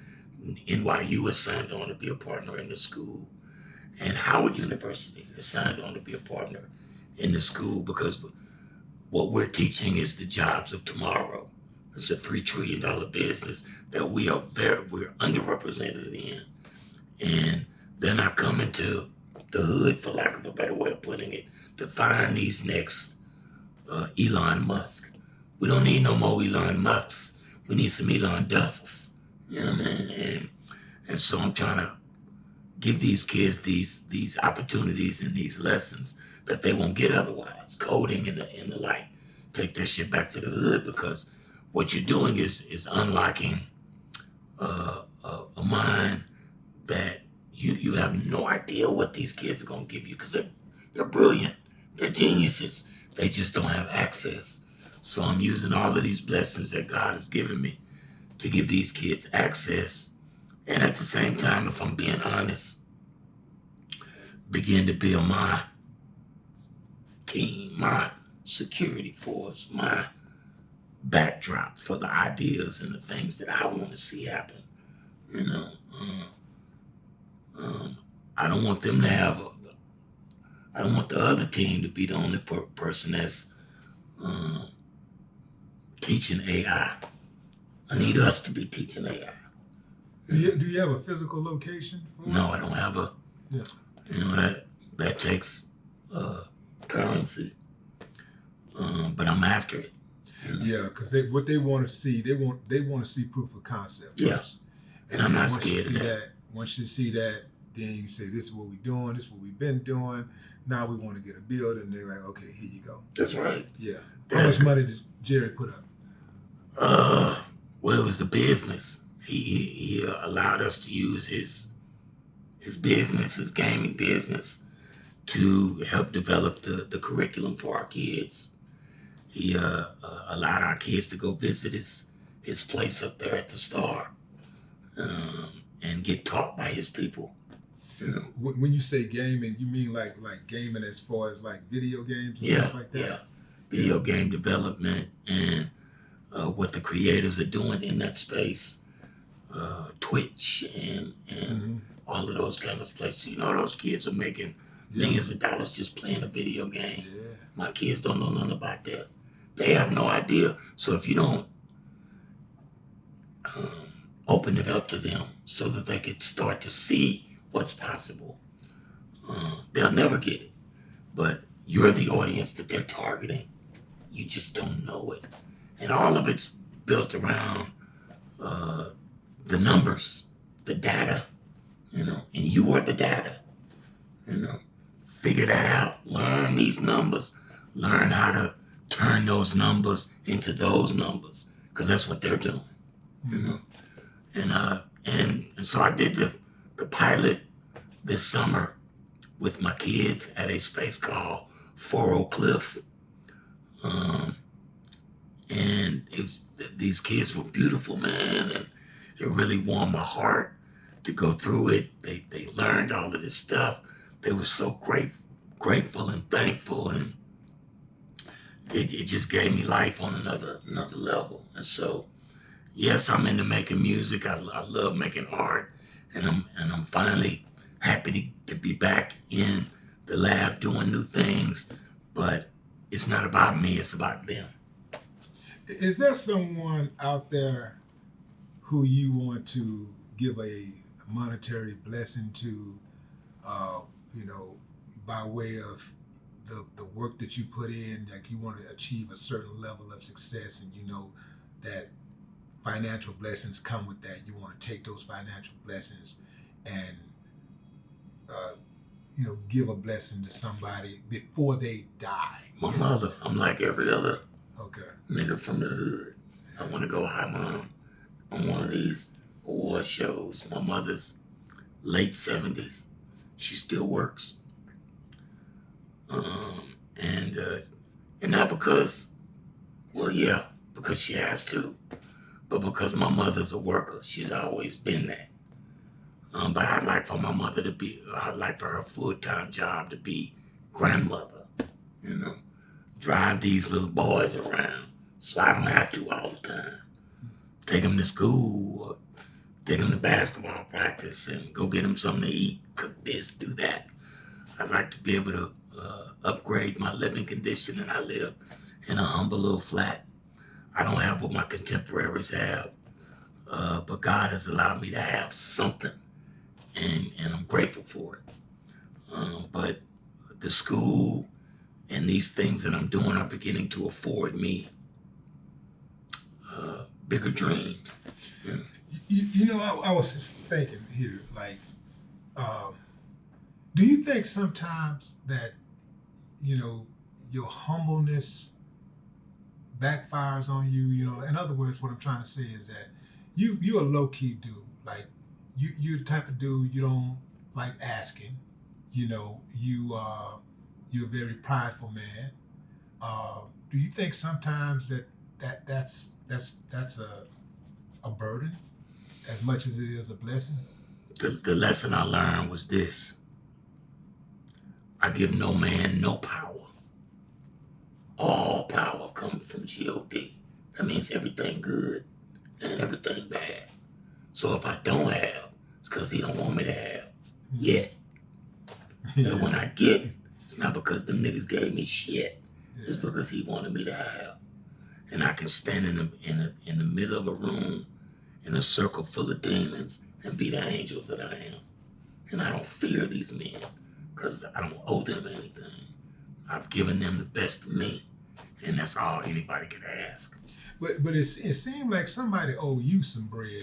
NYU has signed on to be a partner in the school. And Howard University has signed on to be a partner in the school because what we're teaching is the jobs of tomorrow. It's a $3 trillion business that we're underrepresented in. And they're not coming to the hood, for lack of a better way of putting it, to find these next Elon Musk. We don't need no more Elon Musks. We need some Elon Dusks. You know what I mean? And so I'm trying to give these kids these opportunities and these lessons that they won't get otherwise. Coding and the like. Take that shit back to the hood, because what you're doing is unlocking a mind that you have no idea what these kids are gonna give you, because they're brilliant, they're geniuses. They just don't have access. So I'm using all of these blessings that God has given me to give these kids access, and at the same time, if I'm being honest, begin to build my team, my security force, my backdrop for the ideas and the things that I want to see happen. You know, I don't want them to have. I don't want the other team to be the only person that's teaching AI. I need us to be teaching AI.
Do you have a physical location?
No, I don't have a.
Yeah.
You know, that takes currency, but I'm after it.
Yeah, because what they want to see, they want to see proof of concept.
Yeah.
First.
And I'm not
once you
scared of
see
that.
Once you see that, then you say, "This is what we're doing. This is what we've been doing. Now we want to get a building." They're like, "Okay, here you go."
That's right.
Yeah. How much money did Jerry put up?
Well, it was the business. He allowed us to use his business, his gaming business, to help develop the curriculum for our kids. He allowed our kids to go visit his place up there at the Star, and get taught by his people. You know?
When you say gaming, you mean like gaming as far as like video games and stuff like that?
Yeah. Video game development and what the creators are doing in that space. Twitch and all of those kind of places. You know, those kids are making millions of dollars just playing a video game.
Yeah.
My kids don't know nothing about that. They have no idea. So if you don't open it up to them so that they can start to see what's possible, they'll never get it. But you're the audience that they're targeting. You just don't know it. And all of it's built around the numbers, the data, you know, and you are the data, you know. Figure that out. Learn these numbers. Learn how to turn those numbers into those numbers, because that's what they're doing, you know. And so I did the pilot this summer with my kids at a space called 40 Cliff. And these kids were beautiful, man, and it really warmed my heart to go through it. They learned all of this stuff. They were so grateful and thankful, and it just gave me life on another level. And so, yes, I'm into making music. I love making art, and I'm finally happy to be back in the lab doing new things. But it's not about me; it's about them.
Is there someone out there who you want to give a monetary blessing to, you know, by way of the work that you put in? Like, you want to achieve a certain level of success, and you know that financial blessings come with that. You want to take those financial blessings and, you know, give a blessing to somebody before they die.
My mother. I'm like every other nigga from the hood. I want to go high mom on one of these award shows. My mother's late 70s. She still works. And not because, well, yeah, because she has to, but because my mother's a worker. She's always been that. But I'd like for my mother to be, I'd like for her full-time job to be grandmother, you know, drive these little boys around so I don't have to all the time. Take them to school, or take them to basketball practice, and go get them something to eat, cook this, do that. I'd like to be able to upgrade my living condition, and I live in a humble little flat. I don't have what my contemporaries have, but God has allowed me to have something, and I'm grateful for it. But the school and these things that I'm doing are beginning to afford me bigger dreams.
You know, I was just thinking here, like, Um, do you think sometimes that, you know, your humbleness backfires on you? You know, in other words, what I'm trying to say is that you're a low key dude. Like you're the type of dude you don't like asking. You know, you're a very prideful man. Do you think sometimes that's a burden as much as it is a blessing?
The lesson I learned was this: I give no man no power. All power comes from God. That means everything good and everything bad. So if I don't have, it's because he don't want me to have yet.
Yeah.
And when I get, it's not because them niggas gave me shit.
Yeah.
It's because he wanted me to have. And I can stand in the middle of a room in a circle full of demons and be the angel that I am. And I don't fear these men because I don't owe them anything. I've given them the best of me, and that's all anybody can ask.
But it seemed like somebody owe you some bread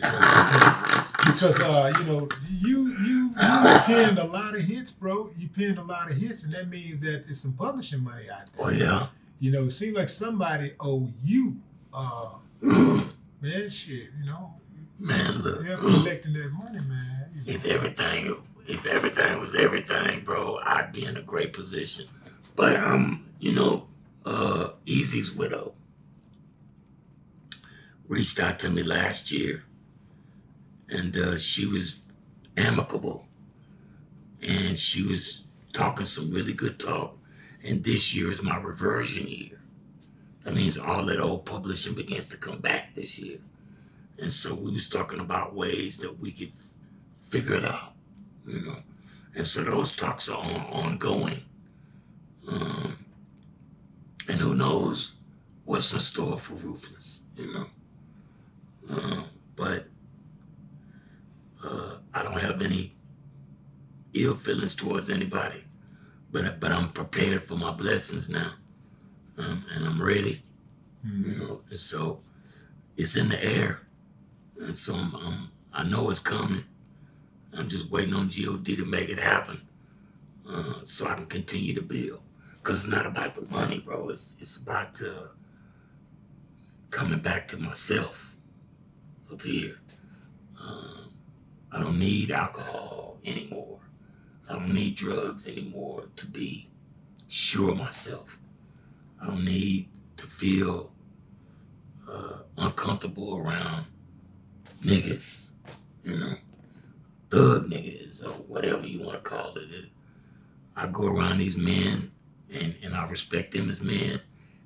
because you know you penned a lot of hits, bro. You penned a lot of hits, and that means that there's some publishing money out there.
Oh yeah.
You know, it seemed like somebody owe you. Man, shit. You know,
Man, look.
you're collecting that money, man. You know.
If everything was everything, bro, I'd be in a great position. But Easy's widow reached out to me last year, and she was amicable, and she was talking some really good talk. And this year is my reversion year. That means all that old publishing begins to come back this year. And so we was talking about ways that we could figure it out, you know. And so those talks are ongoing. And who knows what's in store for Ruthless, you know. But I don't have any ill feelings towards anybody. But I'm prepared for my blessings now, and I'm ready, you know. And so it's in the air, and so I know it's coming. I'm just waiting on God to make it happen, so I can continue to build. Cause it's not about the money, bro. It's about coming back to myself up here. I don't need alcohol anymore. I don't need drugs anymore to be sure of myself. I don't need to feel uncomfortable around niggas, you know, thug niggas or whatever you want to call it. I go around these men and I respect them as men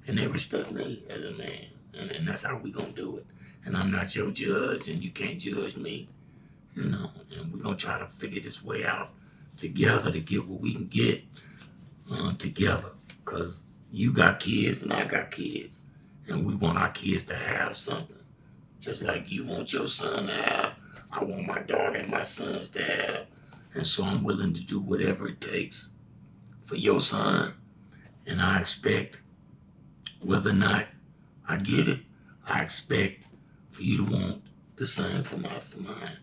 and they respect me as a man. And that's how we gonna do it. And I'm not your judge and you can't judge me, you know, and we're gonna try to figure this way out together to get what we can get together. Cause you got kids and I got kids. And we want our kids to have something. Just like you want your son to have, I want my daughter and my sons to have. And so I'm willing to do whatever it takes for your son. And I expect, whether or not I get it, I expect for you to want the same for mine.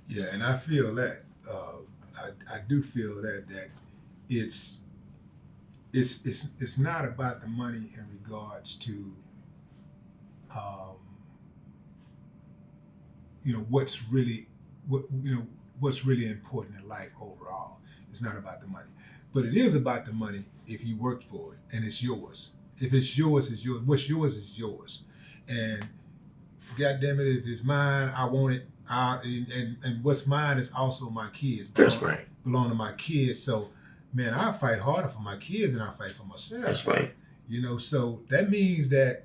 Yeah, and I feel that. I do feel that it's not about the money in regards to what's really important in life overall. It's not about the money, but it is about the money if you worked for it and it's yours. If it's yours, it's yours. What's yours is yours, and God damn it, if it's mine, I want it. And what's mine is also my kids.
That's right.
Belong to my kids. So, man, I fight harder for my kids than I fight for myself.
That's right.
You know, so that means that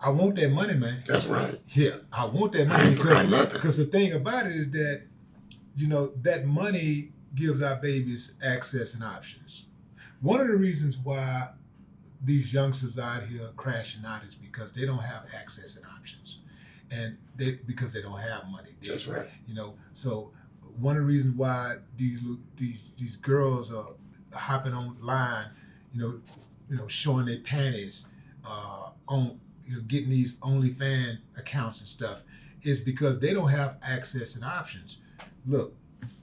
I want that money, man.
That's right.
Yeah, I want that
I
money
ain't forgot nothing.
because the thing about it is that, you know, that money gives our babies access and options. One of the reasons why these youngsters out here crashing out is because they don't have access and options, and because they don't have money.
That's right.
You know, so one of the reasons why these girls are hopping online, you know, showing their panties on, you know, getting these OnlyFans accounts and stuff, is because they don't have access and options. Look,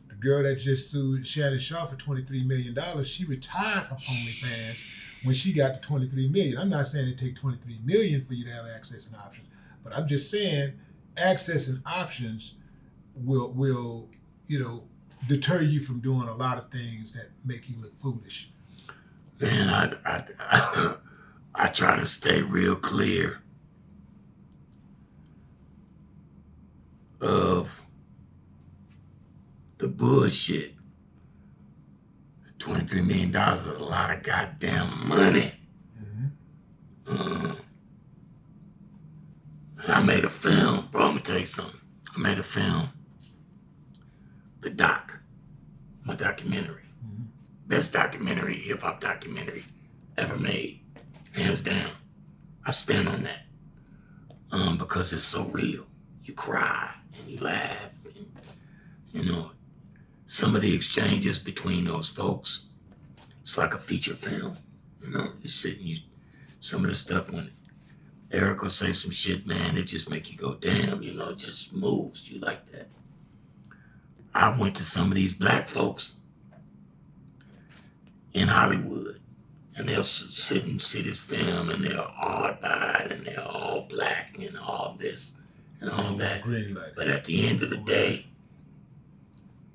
the girl that just sued Shannon Sharp for $23 million, she retired from OnlyFans when she got to $23 million. I'm not saying it take $23 million for you to have access and options, but I'm just saying access and options will deter you from doing a lot of things that make you look foolish.
Man, I try to stay real clear of the bullshit. $23 million is a lot of goddamn money. And I made a film, bro. I'm gonna tell you something. I made a film, the doc, my documentary. Best documentary, hip hop documentary ever made, hands down. I stand on that because it's so real. You cry and you laugh, and, some of the exchanges between those folks, it's like a feature film. You sit and some of the stuff when Erykah say some shit, man, it just make you go, damn, it just moves you like that. I went to some of these black folks in Hollywood, and they'll sit and see this film, and they're hard-eyed, and they're all black, and all this, and all that. But at the end of the day,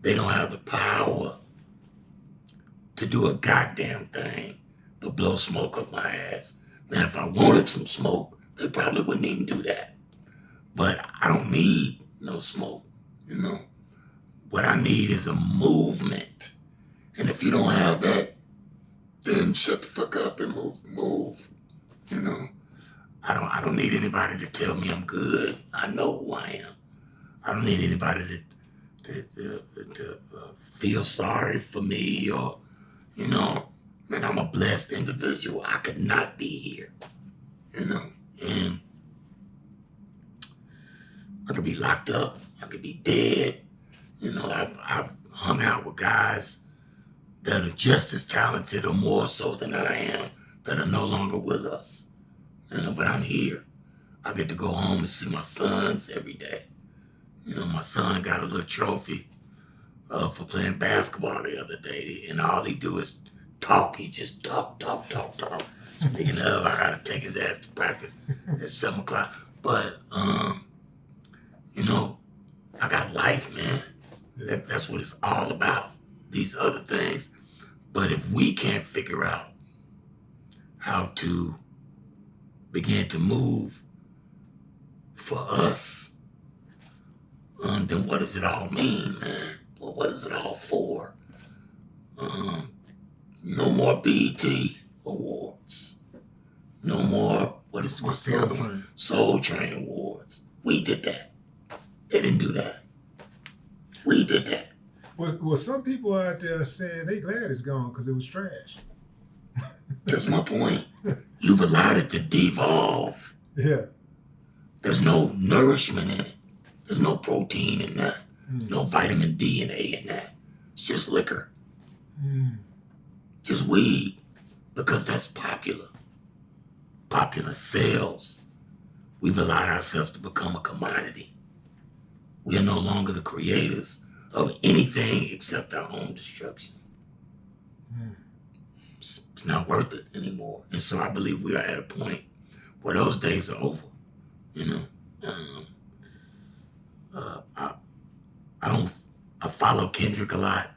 they don't have the power to do a goddamn thing but blow smoke up my ass. Now, if I wanted some smoke, they probably wouldn't even do that. But I don't need no smoke, What I need is a movement. And if you don't have that, then shut the fuck up and move. I don't need anybody to tell me I'm good. I know who I am. I don't need anybody to feel sorry for me or, man, I'm a blessed individual. I could not be here, and I could be locked up. I could be dead. I've hung out with guys that are just as talented or more so than I am that are no longer with us. But I'm here. I get to go home and see my sons every day. My son got a little trophy for playing basketball the other day, and all he do is talk. He just talk. Speaking of, I gotta take his ass to practice at 7 o'clock. But, I got life, man. That's what it's all about. These other things. But if we can't figure out how to begin to move for us, then what does it all mean, man? Well, what is it all for? No more BET awards. No more, what's the other one? Soul Train awards. We did that. They didn't do that. We did that.
Well, some people out there are saying they glad it's gone because it was trash.
That's my point. You've allowed it to devolve.
Yeah.
There's no nourishment in it. There's no protein in that. No vitamin D and A in that. It's just liquor. Just weed. Because that's popular. Popular sales. We've allowed ourselves to become a commodity. We are no longer the creators of anything except our own destruction. It's not worth it anymore. And so I believe we are at a point where those days are over. I follow Kendrick a lot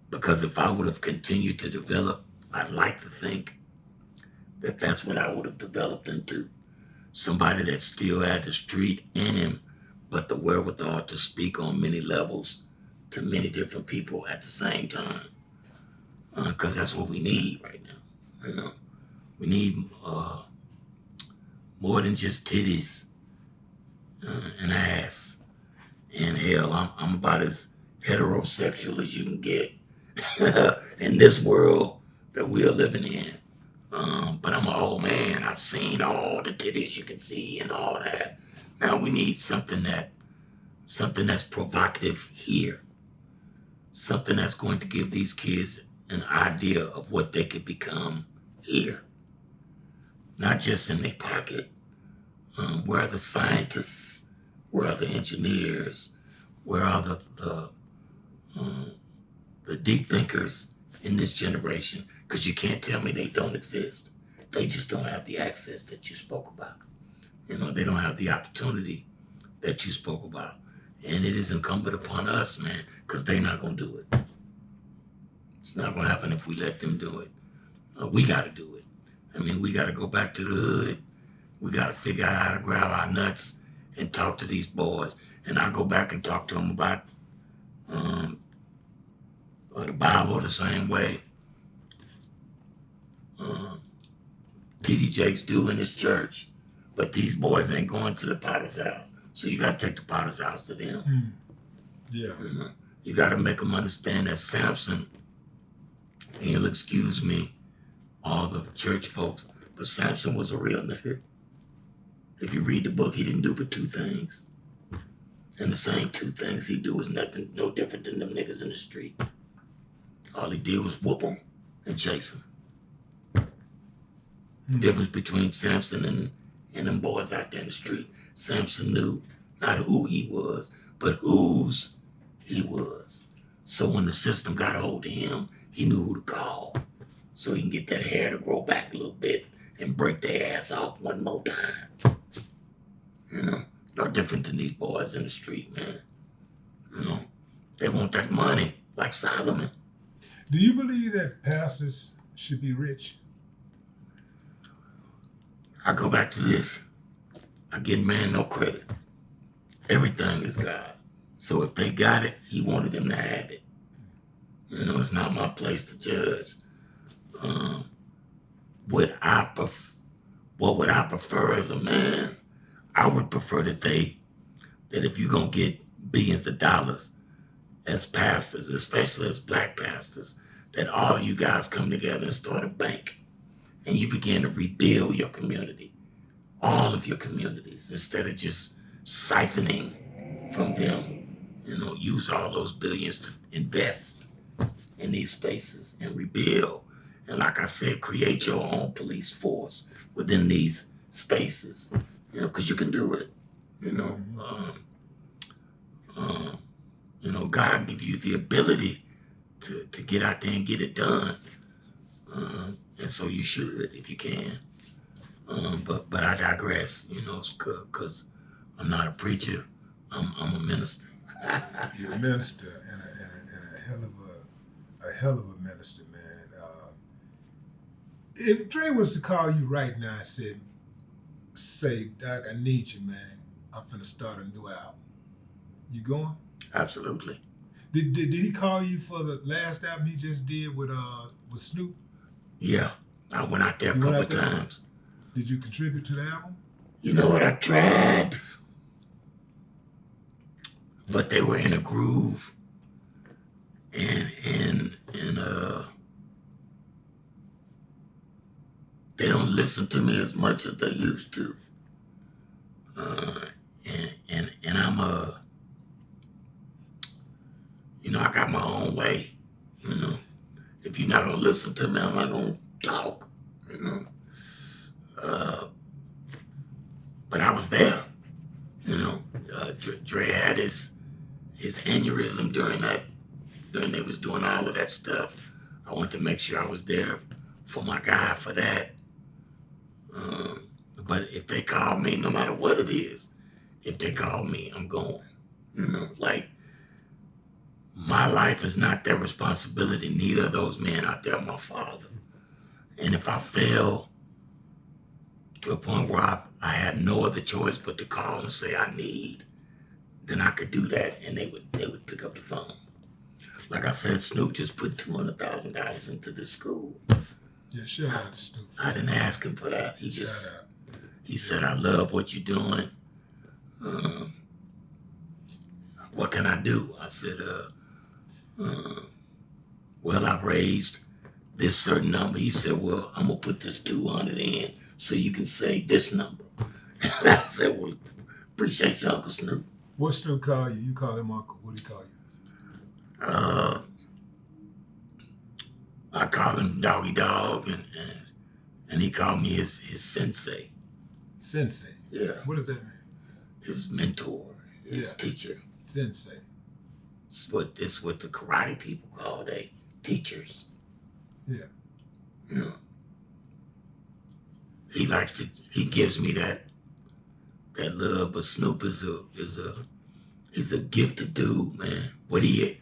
because if I would have continued to develop, I'd like to think that that's what I would have developed into. Somebody that still had the street in him, but the wherewithal to speak on many levels to many different people at the same time. Because that's what we need right now. We need more than just titties and ass. And hell, I'm about as heterosexual as you can get in this world that we are living in. But I'm an old man. I've seen all the titties you can see and all that. Now we need something that's provocative here. Something that's going to give these kids an idea of what they could become here. Not just in their pocket. Where are the scientists? Where are the engineers? Where are the the deep thinkers in this generation, because you can't tell me they don't exist. They just don't have the access that you spoke about. They don't have the opportunity that you spoke about. And it is incumbent upon us, man, because they're not going to do it. It's not going to happen if we let them do it. We got to do it. We got to go back to the hood. We got to figure out how to grab our nuts and talk to these boys. And I go back and talk to them about the Bible the same way T.D. Jakes do in his church. But these boys ain't going to the potter's house. So you got to take the potter's house to them.
Yeah.
You got to make them understand that Samson, and you'll excuse me, all the church folks, but Samson was a real nigga. If you read the book, he didn't do but two things. And the same two things he do is no different than them niggas in the street. All he did was whoop them and chase them. The difference between Samson and them boys out there in the street, Samson knew not who he was, but whose he was. So when the system got a hold of him, he knew who to call. So he can get that hair to grow back a little bit and break their ass off one more time. No different than these boys in the street, man. They want that money, like Solomon.
Do you believe that pastors should be rich?
I go back to this. I give man no credit. Everything is God. So if they got it, he wanted them to have it. It's not my place to judge. What would I prefer as a man? I would prefer that if you're going to get billions of dollars as pastors, especially as black pastors, that all of you guys come together and start a bank and you begin to rebuild your community, all of your communities, instead of just siphoning from them. Use all those billions to invest in these spaces and rebuild. And like I said, create your own police force within these spaces, because you can do it. God give you the ability to get out there and get it done. And so you should, if you can. But I digress, because I'm not a preacher. I'm a minister.
You're a minister and a hell of a minister, man. If Dre was to call you right now and say, Doc, I need you, man. I'm finna start a new album. You going?
Absolutely.
Did he call you for the last album he just did with Snoop?
Yeah, I went out there a couple times.
Did you contribute to the album?
You know what? I tried, but they were in a groove, and they don't listen to me as much as they used to. And I'm I got my own way. If you're not gonna listen to me, I'm not gonna talk. But I was there. Dre had his aneurysm during they was doing all of that stuff. I wanted to make sure I was there for my guy for that. But if they call me, no matter what it is, if they call me, I'm going. Like, my life is not their responsibility. Neither of those men out there are my father. And if I fail to a point where I had no other choice but to call and say I need, then I could do that, and they would pick up the phone. Like I said, Snoop just put $200,000 into the school.
Yeah, shout out to Snoop.
I didn't ask him for that. He said, I love what you're doing. What can I do? I said, well, I've raised this certain number. He said, well, I'm going to put this 200 in so you can say this number. And I said, well, appreciate you, Uncle Snoop.
What Snoop call you? You call him Uncle. What do he call you?
I call him Doggy Dog, and he called me his sensei.
Sensei?
Yeah.
What does that mean?
His mentor, his teacher.
Sensei.
It's what the karate people call they teachers.
Yeah.
You know, he gives me that love, but Snoop is he's a gifted dude, man. What he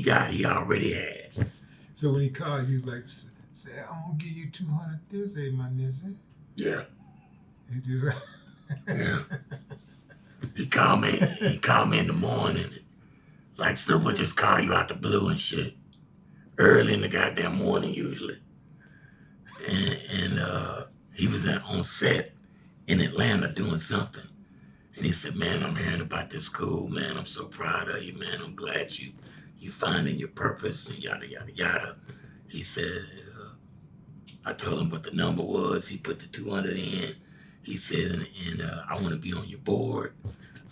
got, he already had.
So when he called you, like, say, I'm gonna give you 200 this, my nizzy.
Yeah.
He just,
Yeah. He called me in the morning. Like, Snoop would just call you out the blue and shit. Early in the goddamn morning, usually. And he was on set in Atlanta doing something. And he said, man, I'm hearing about this school, man. I'm so proud of you, man. I'm glad you finding your purpose and yada, yada, yada. He said, I told him what the number was. He put the 200 in. He said, and I want to be on your board.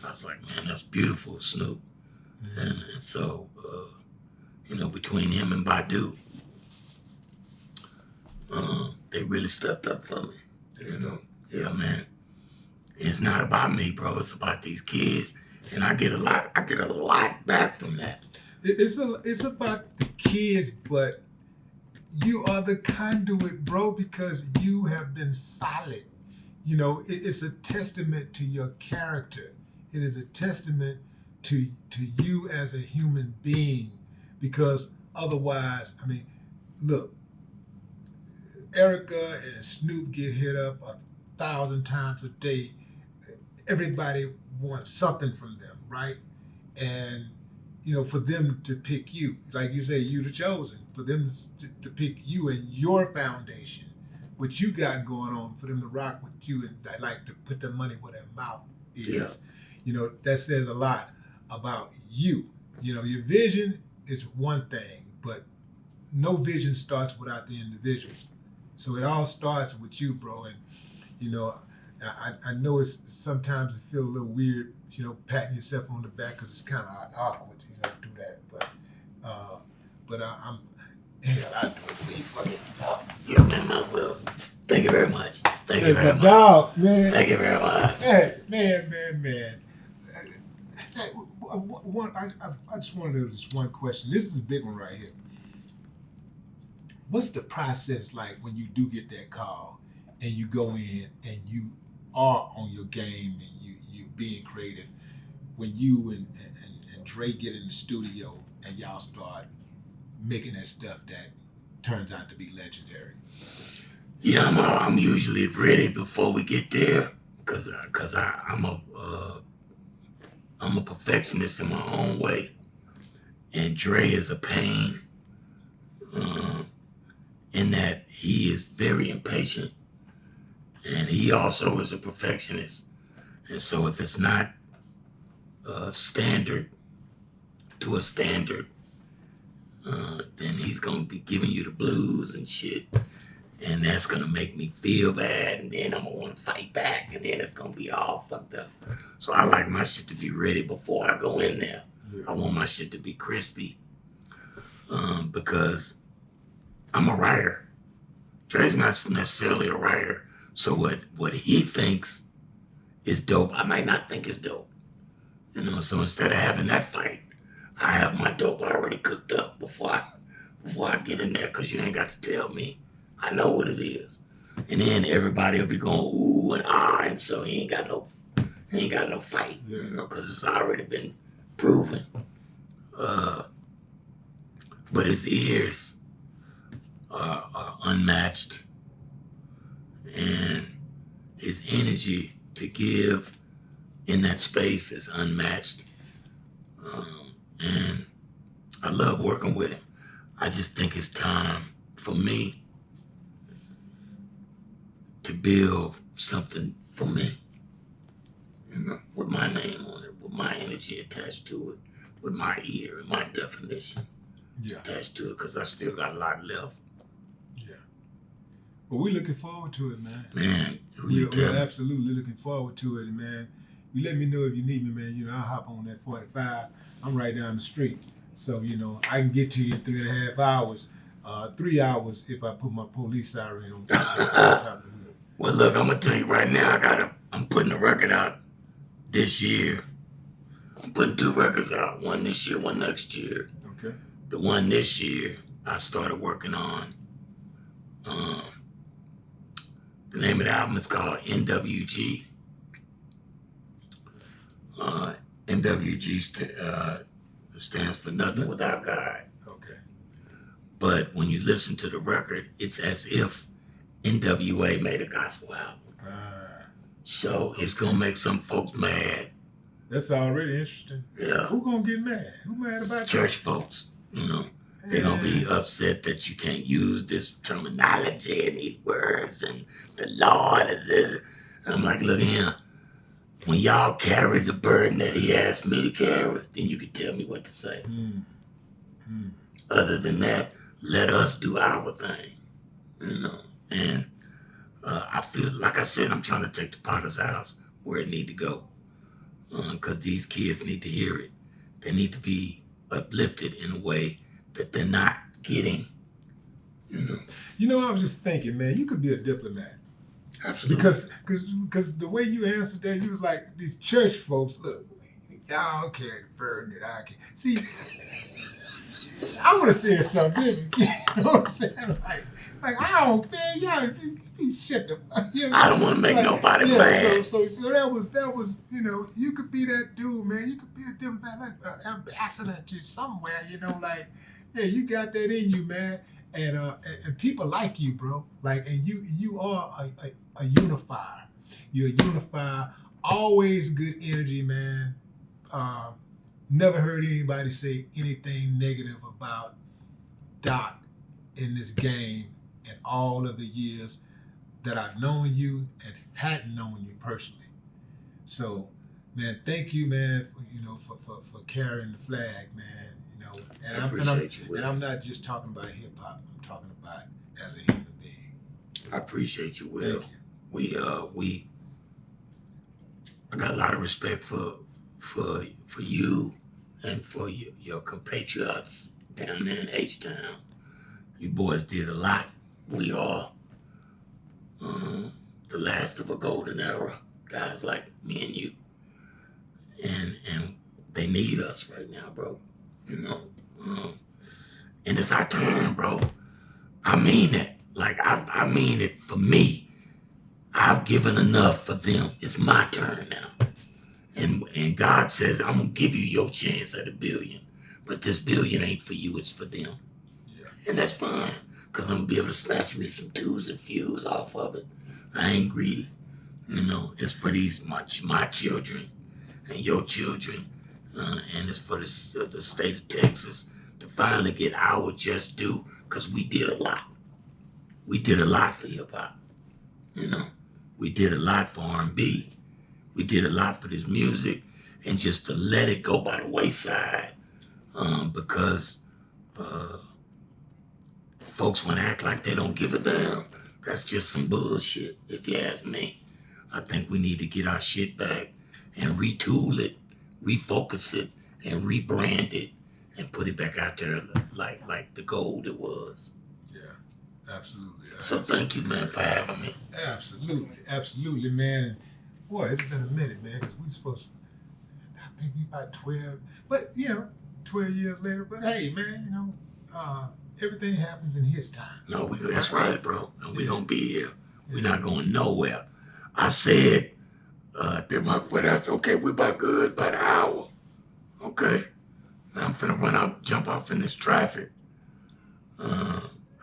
I was like, man, that's beautiful, Snoop. Mm-hmm. And so, between him and Badu, they really stepped up for me. Yeah, man. It's not about me, bro. It's about these kids, and I get a lot back from that.
It's about the kids, but you are the conduit, bro, because you have been solid. It's a testament to your character. It is a testament to you as a human being, because otherwise, I mean, look, Erykah and Snoop get hit up 1,000 times a day. Everybody wants something from them, right? And, for them to pick you, like you say, you the chosen, for them to pick you and your foundation, what you got going on, for them to rock with you and like to put their money where their mouth is. Yeah. That says a lot about you. Your vision is one thing, but no vision starts without the individual. So it all starts with you, bro. And, I know it's sometimes it feels a little weird, patting yourself on the back because it's kind of awkward, to do that. But I do it for you, fucking dog.
Yeah, man, well, thank you very much. Thank you very much.
Dog, man.
Thank you very much.
Hey, man. Hey, I just wanted to do this one question. This is a big one right here. What's the process like when you do get that call and you go in and you are on your game and you being creative? When you and Dre get in the studio and y'all start making that stuff that turns out to be legendary.
Yeah, I'm usually ready before we get there, cause I'm a perfectionist in my own way, and Dre is a pain, in that he is very impatient, and he also is a perfectionist, and so if it's not standard to a standard, then he's gonna be giving you the blues and shit. And that's gonna make me feel bad, and then I'm gonna wanna fight back, and then it's gonna be all fucked up. So I like my shit to be ready before I go in there. Yeah. I want my shit to be crispy, because I'm a writer. Dre's not necessarily a writer, so what he thinks is dope, I might not think is dope. So instead of having that fight, I have my dope already cooked up before I get in there, because you ain't got to tell me. I know what it is. And then everybody will be going, ooh and ah, and so he ain't got no fight, because it's already been proven. But his ears are unmatched, and his energy to give in that space is unmatched. And I love working with him. I just think it's time for me to build something for me, with my name on it, with my energy attached to it, with my ear and my definition attached to it, because I still got a lot left.
Yeah. Well, we're looking forward to it, man.
Man,
we're absolutely looking forward to it, man. You let me know if you need me, man. I'll hop on that 45. I'm right down the street. So, I can get to you in 3.5 hours. 3 hours if I put my police siren on top of the hood.
Well, look, I'm gonna tell you right now, I'm putting a record out this year. I'm putting 2 records out. One this year, one next year.
Okay.
The one this year, I started working on. The name of the album is called NWG. NWG stands for Nothing Without God.
Okay.
But when you listen to the record, it's as if NWA made a gospel album. So it's gonna make some folks mad.
That's already interesting.
Yeah.
Who gonna get mad? Who mad about
Church folks, they're gonna be upset that you can't use this terminology and these words and the Lord is this. I'm like, look here. When y'all carry the burden that he asked me to carry, then you can tell me what to say. Other than that, let us do our thing. And I feel, like I said, I'm trying to take the Potter's house where it need to go. Because these kids need to hear it. They need to be uplifted in a way that they're not getting.
I was just thinking, man, you could be a diplomat.
Absolutely.
Because the way you answered that, you was like, these church folks, look, y'all don't carry the burden that I can. See, I would have said something different. You know what I'm saying? Like I don't, man, y'all shut the.
I don't want to make nobody mad.
So that was, you could be that dude, man. You could be a diplomat, like ambassador to somewhere, yeah, you got that in you, man. And people like you, bro. Like, and you are a unifier. You're a unifier. Always good energy, man. Never heard anybody say anything negative about Doc in this game in all of the years that I've known you and hadn't known you personally. So, man, thank you, man, for carrying the flag, man. And
I appreciate you, Will.
And I'm not just talking about hip hop. I'm talking about as a human being.
I appreciate you, Will.
Thank you.
I got a lot of respect for you and for your compatriots down there in H-Town. You boys did a lot. We are the last of a golden era. Guys like me and you. And they need us right now, bro. And it's our turn, bro. I mean it. Like, I mean it for me. I've given enough for them. It's my turn now. And God says, I'm going to give you your chance at $1 billion. But this $1 billion ain't for you, it's for them.
Yeah.
And that's fine. Because I'm going to be able to snatch me some twos and fews off of it. I ain't greedy. It's for my children and your children. And it's for the state of Texas to finally get our just due, because we did a lot. We did a lot for hip hop. We did a lot for R&B. We did a lot for this music, and just to let it go by the wayside, because folks want to act like they don't give a damn. That's just some bullshit, if you ask me. I think we need to get our shit back and retool it, refocus it, and rebrand it, and put it back out there like the gold it was.
Yeah, absolutely.
So thank you, man, for having me.
Absolutely, man. And boy, it's been a minute, man, because we supposed to, I think we about 12, but 12 years later. But hey, man, everything happens in his time.
No, that's right, bro. And we gonna be here. We're not going nowhere. I said, that's okay. We're about good, about an hour. Okay. Now I'm finna jump off in this traffic. I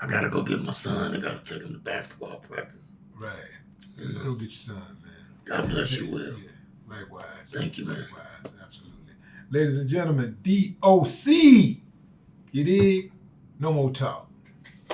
gotta go get my son. I gotta take him to basketball practice.
Right. Go get your son, man.
God bless you, Will.
Yeah, likewise.
Thank you, man.
Likewise, absolutely. Ladies and gentlemen, D.O.C. You dig? No more talk.